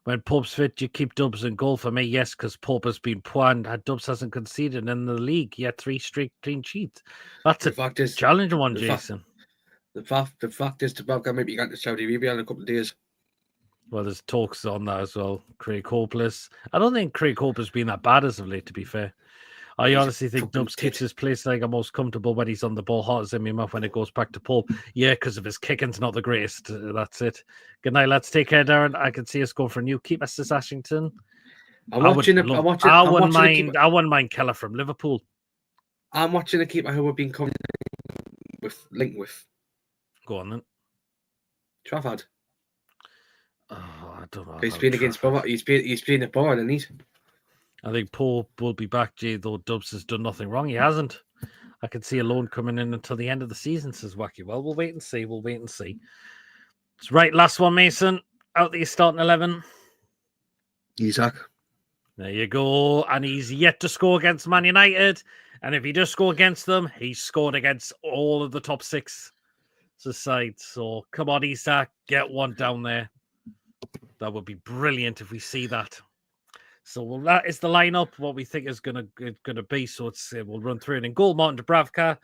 When Pope's fit, you keep Dubs in goal for me. Yes, because Pope has been poor and Dubs hasn't conceded in the league. Yet 3 straight clean sheets. That's The a fact is, challenging one, the fact, Jason. the fact is, the Babka might be going to Saudi Arabia in a couple of days. Well, there's talks on that as well. Craig Hopeless. I don't think Craig Hope has been that bad as of late, to be fair. I He's a honestly think fucking Dubs keeps tit. his place like most comfortable when he's on the ball, hot as in my mouth when it goes back to Pope. Yeah, because of his kicking's not the greatest. That's it. Good night, lads. Take care, Darren. I can see us going for a new keep, Mr. Ashington. I'm watching it. I wouldn't mind Keller from Liverpool. I'm watching a keeper who we've been coming linked with. Go on then. Trafford. Oh, I don't know. He's playing against Borough. He's playing at Borough, and he's. I think Pope will be back, Jay, though Dubs has done nothing wrong. He hasn't. I can see a loan coming in until the end of the season, says Wacky. Well, we'll wait and see. It's right, last one, Mason. Out the starting 11. Isaac. There you go. And he's yet to score against Man United. And if he does score against them, he's scored against all of the top 6 sides. So come on, Isaac, get one down there. That would be brilliant if we see that. So that is the lineup, what we think is going to be. So we'll run through it. In goal, Martin Dubravka.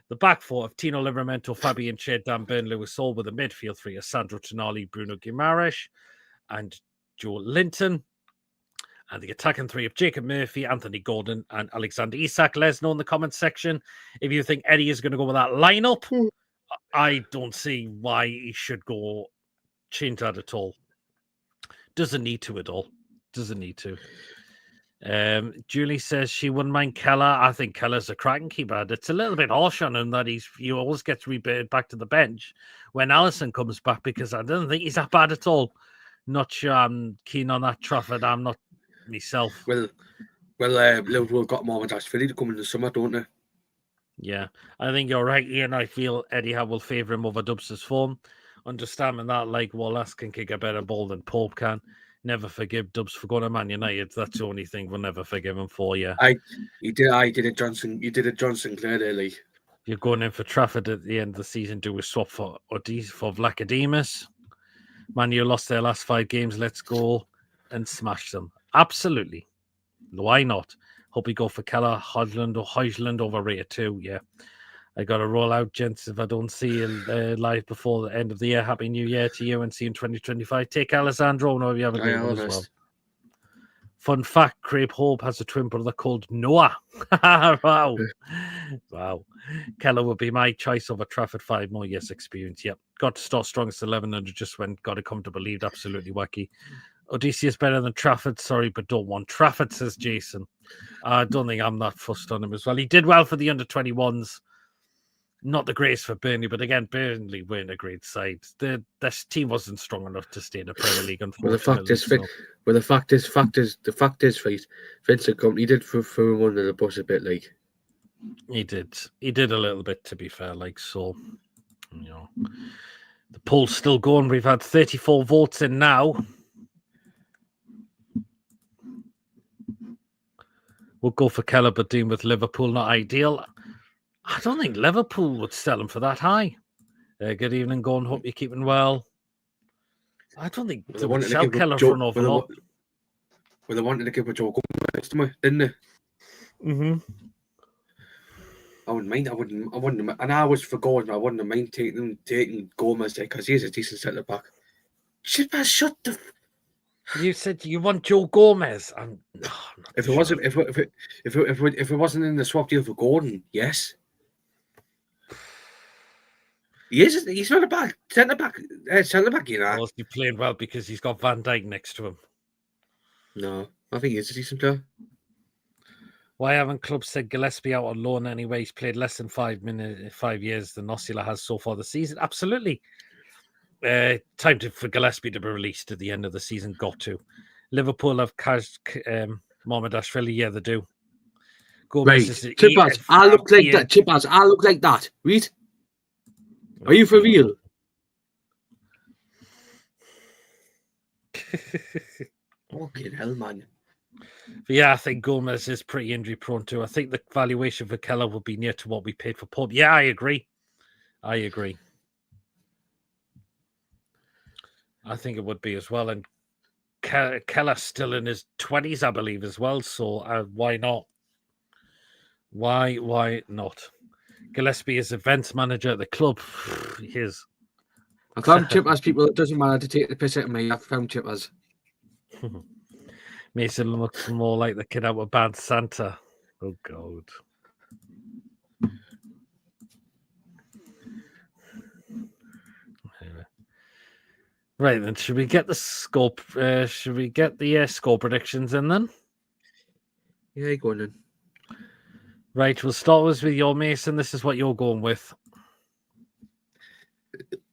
The back four of Tino Livramento, Fabian Ched, Dan Burn, Lewis Hall, with the midfield 3 of Sandro Tonali, Bruno Guimaraes, and Joe Linton. And the attacking 3 of Jacob Murphy, Anthony Gordon, and Alexander Isak. Let us know in the comments section if you think Eddie is going to go with that lineup. I don't see why he should go change that at all. Doesn't need to at all. Doesn't need to. Julie says she wouldn't mind Keller. I think Keller's a cracking keeper. It's a little bit harsh on him that he always gets rebaited back to the bench when Allison comes back, because I don't think he's that bad at all. Not sure I'm keen on that Trafford. I'm not myself. Well, Liverpool got Mohamed-Ashvili to come in the summer, don't they? Yeah, I think you're right, Ian. I feel Eddie Howe will favour him over Dubs' form. Understanding that, like, Wallace can kick a better ball than Pope can. Never forgive Dubs for going to Man United. That's the only thing we'll never forgive him for. Yeah, he did it, Johnson. You did it, Johnson Clare there, like. You're going in for Trafford at the end of the season. Do a swap for Vlachodimos. Man, you lost their last 5 games. Let's go and smash them. Absolutely. Why not? Hope we go for Keller, Højlund overrated too. Yeah. I got to roll out, gents. If I don't see you live before the end of the year, Happy New Year to you and see you in 2025. Take Alessandro. No, you have a great one as well. Fun fact, Craig Hope has a twin brother called Noah. Wow. Wow. Keller would be my choice over Trafford. 5 more years experience. Yep. Got to start strongest 11 and just went, got a comfortable lead. Absolutely wacky. Odysseus better than Trafford. Sorry, but don't want Trafford, says Jason. I don't think I'm that fussed on him as well. He did well for the under-21s. Not the greatest for Burnley, but again, Burnley weren't a great side. This team wasn't strong enough to stay in the Premier League, unfortunately. The fact is, right, Vincent Kompany did for him under the bus a bit, like. He did a little bit, to be fair, like, so, you know. The poll's still going. We've had 34 votes in now. We'll go for Keller, but dealing with Liverpool, not ideal. I don't think Liverpool would sell him for that high. Good evening, Gordon. Hope you're keeping well. I don't think they would sell Keller for an awful lot. Well, they wanted to give a Joe Gomez, didn't they? Mm-hmm. I wouldn't mind. And I was for Gordon. I wouldn't mind taking Gomez there because he's a decent centre back. Shut the. You said you want Joe Gomez. If it wasn't in the swap deal for Gordon, yes. He's not a bad centre back, you know. Well, he's playing well because he's got Van Dijk next to him. No, I think he's a decent player. Why haven't clubs said Gillespie out on loan anyway? He's played less than 5 years than Osula has so far this season. Absolutely. Time for Gillespie to be released at the end of the season. Got to. Liverpool have Mohamed-Ashvili. Yeah, they do. Gomez right. Chippers, I look like that. Chippers, I look like that. Read. Are you for real? Fucking hell, man. But yeah, I think Gomez is pretty injury prone too. I think the valuation for Keller will be near to what we paid for Pope. Yeah, I agree. I think it would be as well. And Keller's still in his 20s, I believe, as well. So why not? Why not? Gillespie is events manager at the club. He is. I found Chip as people. It doesn't matter to take the piss out of me. I found Chip as. Mason looks more like the kid out of Bad Santa. Oh, God. Anyway. Right, then, should we get the score? Should we get the score predictions in then? Yeah, go on then. Right, we'll start with your Mason. This is what you're going with.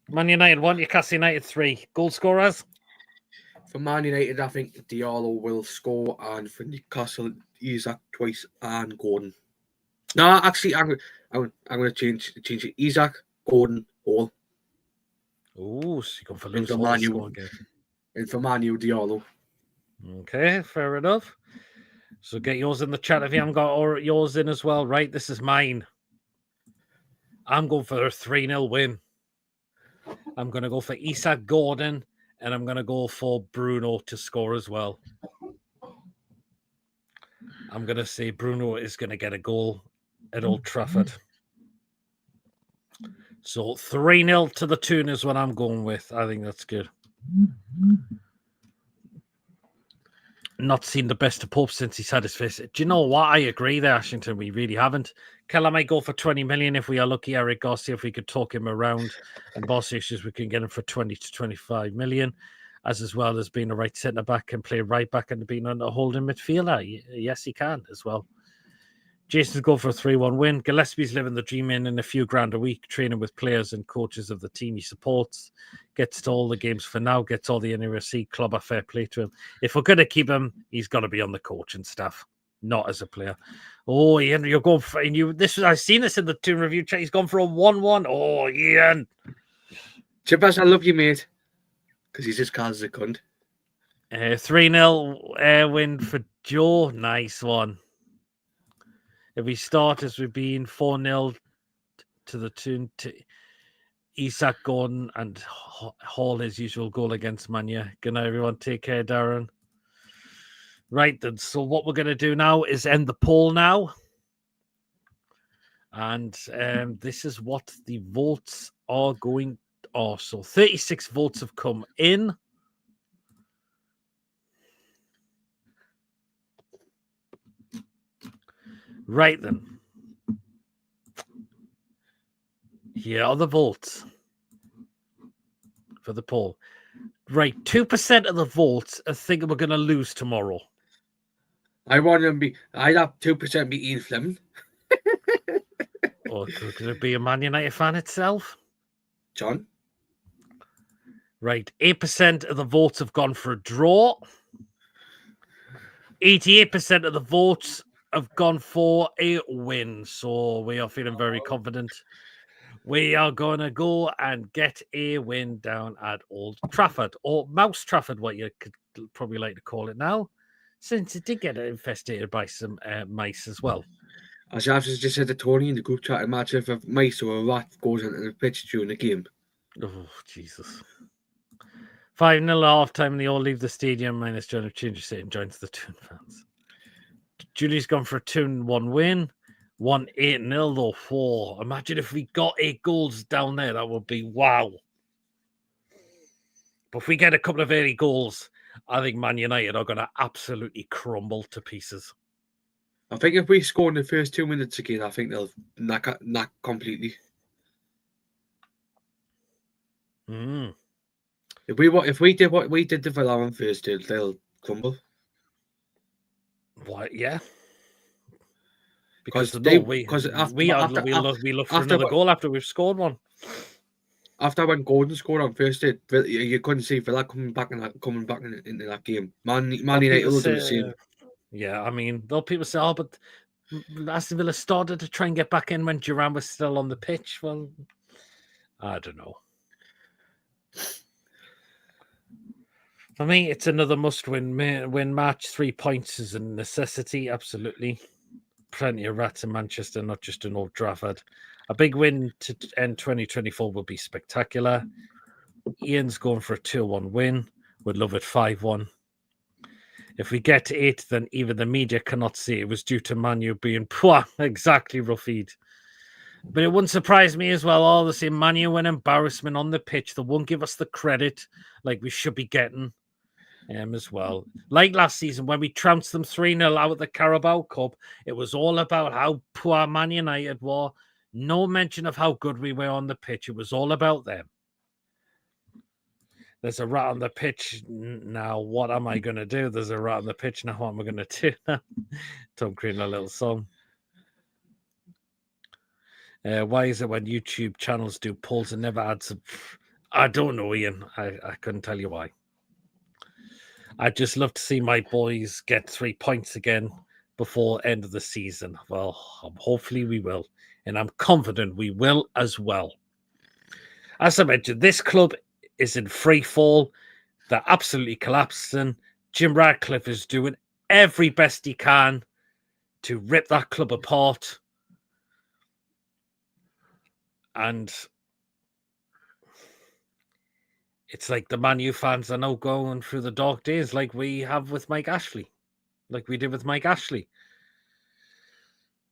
Man United 1, Newcastle United 3. Goal scorers? For Man United, I think Diallo will score, and for Newcastle, Isaac twice and Gordon. No, actually, I'm going to change it. Isaac, Gordon, Hall. Oh, so you're going for And Lewis for Hall Man to U, score again. and for Man U, Diallo. Okay, fair enough. So get yours in the chat if you haven't got yours in as well. Right, this is mine. I'm going for a 3-0 win. I'm going to go for Isak Gordon, and I'm going to go for Bruno to score as well. I'm going to say Bruno is going to get a goal at Old Trafford. So 3-0 to the Toon is what I'm going with. I think that's good. Not seen the best of Pope since he's had his visit. Do you know what? I agree there, Ashington. We really haven't. Keller might go for 20 million if we are lucky. Eric Garcia, if we could talk him around. And Boss Issues, we can get him for 20 to 25 million. As well as being a right centre back and play right back and being a holding midfielder. Yes, he can as well. Jason's go for a 3-1 win. Gillespie's living the dream in a few grand a week, training with players and coaches of the team he supports. Gets to all the games for now, gets all the NRC club a fair play to him. If we're going to keep him, he's got to be on the coaching staff, not as a player. Oh, Ian, you're going for I've seen this in the Toon review chat. He's gone for a 1-1. Oh, Ian. Chippers, I love you, mate. Because he's just cast as a cunt. 3-0 win for Joe. Nice one. If we start as we've been 4-0 to the Toon, to Isak Gordon and Hall his usual goal against Mania. Good night, everyone. Take care, Darren. Right then. So what we're going to do now is end the poll now. And this is what the votes are going. Oh, so 36 votes have come in. Right then. Here are the votes for the poll. Right, 2% of the votes are thinking we're going to lose tomorrow. I'd have 2% be Ian Fleming. Or could it be a Man United fan itself? John? Right, 8% of the votes have gone for a draw. 88% of the votes have gone for a win. So we are feeling very confident. We are going to go and get a win down at Old Trafford, or Mouse Trafford, what you could probably like to call it now, since it did get infested by some mice as well. As I've just said to Tony in the group chat, imagine if a mice or a rat goes into the pitch during the game. Oh, Jesus. 5-0 half time, and they all leave the stadium, minus John of Change City and joins the Toon fans. Julie's gone for a 2-1 win. 8-0 though. 4. Imagine if we got 8 goals down there. That would be wow. But if we get a couple of early goals, I think Man United are going to absolutely crumble to pieces. I think if we score in the first 2 minutes again, I think they'll knock completely. If we did what we did to Villa on Thursday, they'll crumble. What? Yeah. Because we look for another goal after we've scored one. After when Gordon scored on Thursday, you couldn't see Villa coming back into that game. Man United will do the same. Yeah, I mean, though people say, "Oh, but Aston Villa started to try and get back in when Duran was still on the pitch." Well, I don't know. For me, it's another must-win match. 3 points is a necessity, absolutely. Plenty of rats in Manchester, not just in Old Trafford. A big win to end 2024 would be spectacular. Ian's going for a 2-1 win. Would love it 5-1. If we get to 8, then even the media cannot say it was due to Manu being exactly roughied. But it wouldn't surprise me as well. All the same, Manu an embarrassment on the pitch. They won't give us the credit like we should be getting. As well. Like last season, when we trounced them 3-0 out of the Carabao Cup, it was all about how poor Man United were. No mention of how good we were on the pitch. It was all about them. There's a rat on the pitch now. What am I going to do? There's a rat on the pitch now. What am I going to do now? Tom creating a little song. Why is it when YouTube channels do polls and never adds? I don't know, Ian. I couldn't tell you why. I'd just love to see my boys get 3 points again before end of the season. Well, hopefully we will. And I'm confident we will as well. As I mentioned, this club is in free fall. They're absolutely collapsing. Jim Ratcliffe is doing every best he can to rip that club apart. And it's like the Man U fans are now going through the dark days like we have with Mike Ashley. Like we did with Mike Ashley.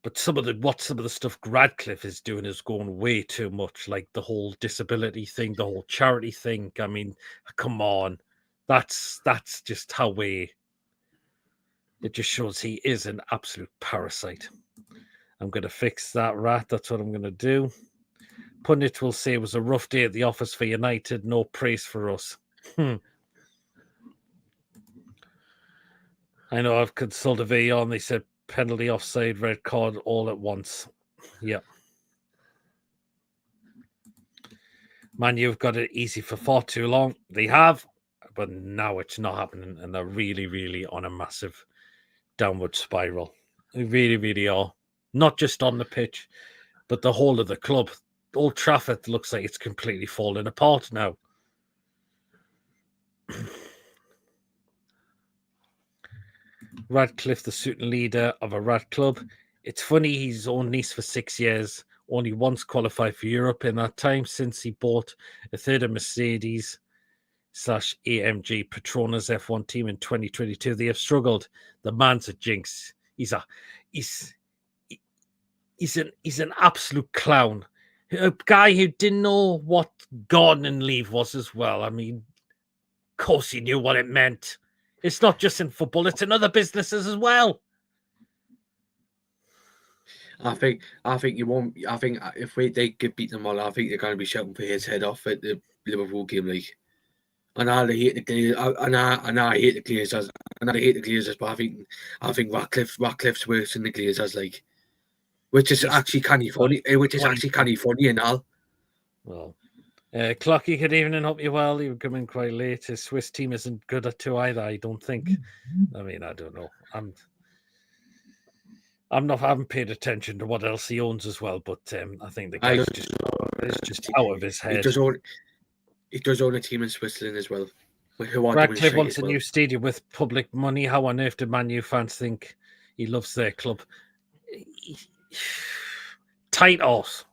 But some of the stuff Radcliffe is doing is going way too much. Like the whole disability thing, the whole charity thing. I mean, come on. That's just how it just shows he is an absolute parasite. I'm going to fix that rat. That's what I'm going to do. Pundit will say it was a rough day at the office for United. No praise for us. I know I've consulted VAR and they said penalty, offside, red card all at once. Yep. Man, you've got it easy for far too long. They have, but now it's not happening. And they're really, really on a massive downward spiral. They really, really are. Not just on the pitch, but the whole of the club. Old Trafford looks like it's completely falling apart now. Radcliffe, the suiting leader of a rat club. It's funny he's owned Nice for 6 years, only once qualified for Europe in that time since he bought a third of Mercedes /AMG Petronas F1 team in 2022. They have struggled. The man's a jinx. He's an absolute clown. A guy who didn't know what gardening leave was as well. I mean, of course he knew what it meant. It's not just in football, it's in other businesses as well. I think you won't. I think if they get beat them all, I think they're going to be shouting for his head off at the Liverpool game. Like, and I hate the Glazers, and I hate the Glazers, and I hate the Glazers. But I think Ratcliffe's worse than the Glazers. Like, which is actually kind of funny. Which is actually kind of funny and all. Well, Clocky, good evening. Hope you're well. You were coming quite late. His Swiss team isn't good at two either. I don't think. I mean, I don't know. I haven't paid attention to what else he owns as well, but I think the guy's just out of his head. He does own a team in Switzerland as well. Radcliffe wants a new stadium with public money. How on earth do Man U fans think he loves their club? Tight arse.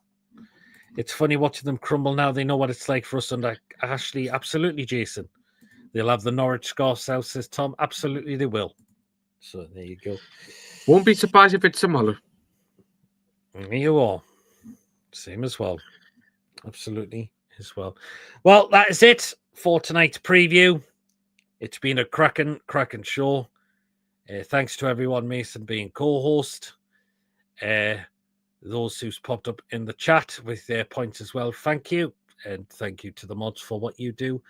It's funny watching them crumble now. They know what it's like for us under Ashley. Absolutely, Jason. They'll have the Norwich scarves out, says Tom. Absolutely, they will. So there you go. Won't be surprised if it's similar. You are. Same as well. Absolutely as well. Well, that is it for tonight's preview. It's been a cracking show. Thanks to everyone, Mason being co-host. Those who's popped up in the chat with their points as well. Thank you. And thank you to the mods for what you do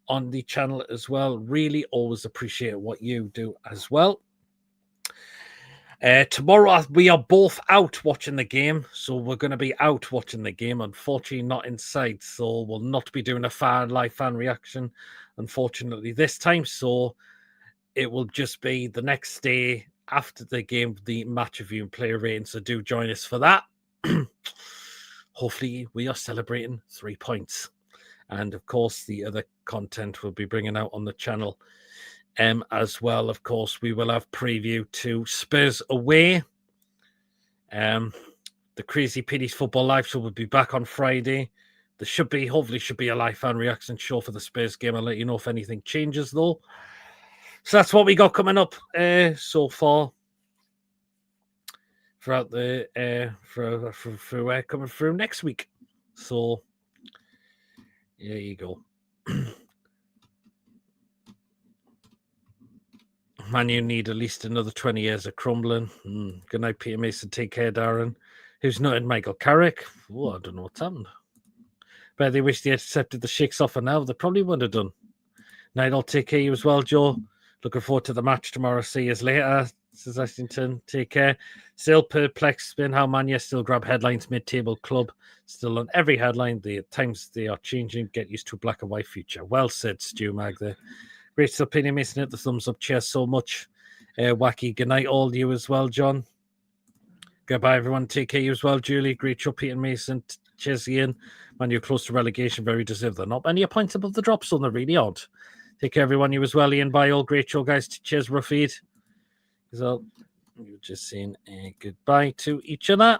on the channel as well. Really always appreciate what you do as well. Tomorrow we are both out watching the game, so we're going to be out watching the game. Unfortunately, not inside, so we'll not be doing a live fan reaction, unfortunately, this time. So it will just be the next day after the game, the match review and player rating. So do join us for that. Hopefully, we are celebrating 3 points. And of course, the other content we'll be bringing out on the channel as well. Of course, we will have preview to Spurs away. The Crazy Pitties Football Live Show will be back on Friday. There hopefully should be a live fan reaction show for the Spurs game. I'll let you know if anything changes though. So that's what we got coming up so far throughout the coming through next week. So there you go. Man, you need at least another 20 years of crumbling. Good night, Peter Mason. Take care, Darren. Who's not in Michael Carrick? Oh, I don't know what's happened. But they wish they had accepted the shakes offer now. They probably would have done. Night, I'll take care of you as well, Joe. Looking forward to the match tomorrow. See you later, says Ashington. Take care. Still perplexed in how Mania still grab headlines mid-table club. Still on every headline. The times they are changing. Get used to a black and white future. Well said, Stu Mag there. Great stuff, Penny Mason. Hit the thumbs up. Cheers so much. Wacky. Good night, all you as well, John. Goodbye, everyone. Take care, you as well, Julie. Great job, Peter Mason. Cheers, Ian. Man, you're close to relegation. Very deserved. They're not many points above the drop zone. They're really odd. Take care, everyone. You as well, Ian. Bye, all. Great show, guys. Cheers, Rafid. So, you're just saying goodbye to each other.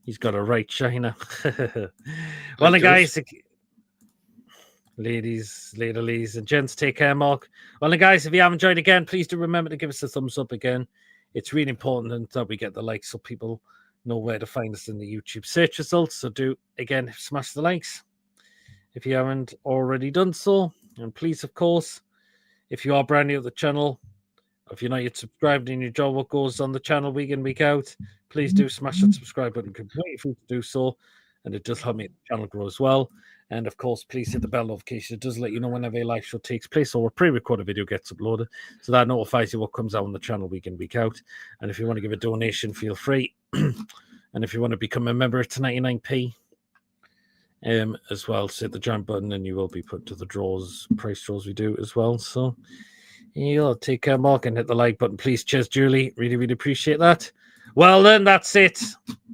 He's got a right shiner. Well, guys, ladies and gents, take care, Mark. Well, guys, if you haven't joined again, please do remember to give us a thumbs up again. It's really important that we get the likes so people know where to find us in the YouTube search results. So do, again, smash the likes if you haven't already done so. And please, of course, if you are brand new to the channel, if you're not yet subscribed and you enjoy what goes on the channel week in, week out, please do smash that subscribe button. Completely free to do so. And it does help me the channel grow as well. And of course, please hit the bell notification. It does let you know whenever a live show takes place or a pre-recorded video gets uploaded. So that notifies you what comes out on the channel week in, week out. And if you want to give a donation, feel free. And if you want to become a member, it's 99p as well. So hit the join button and you will be put to the price draws we do as well. So you'll take care, Mark, and hit the like button, please. Cheers, Julie. Really, really appreciate that. Well, then, that's it.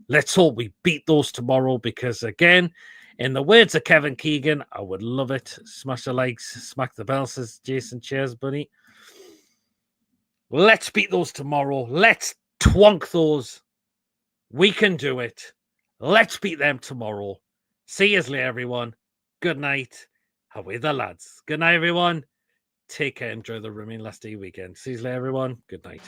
Let's hope we beat those tomorrow because, again, in the words of Kevin Keegan, I would love it. Smash the likes, smack the bell, says Jason. Cheers, buddy. Let's beat those tomorrow. Let's twonk those. We can do it. Let's beat them tomorrow. See you later, everyone. Good night. Away the lads. Good night, everyone. Take care. Enjoy the remaining last day weekend. See you later, everyone. Good night.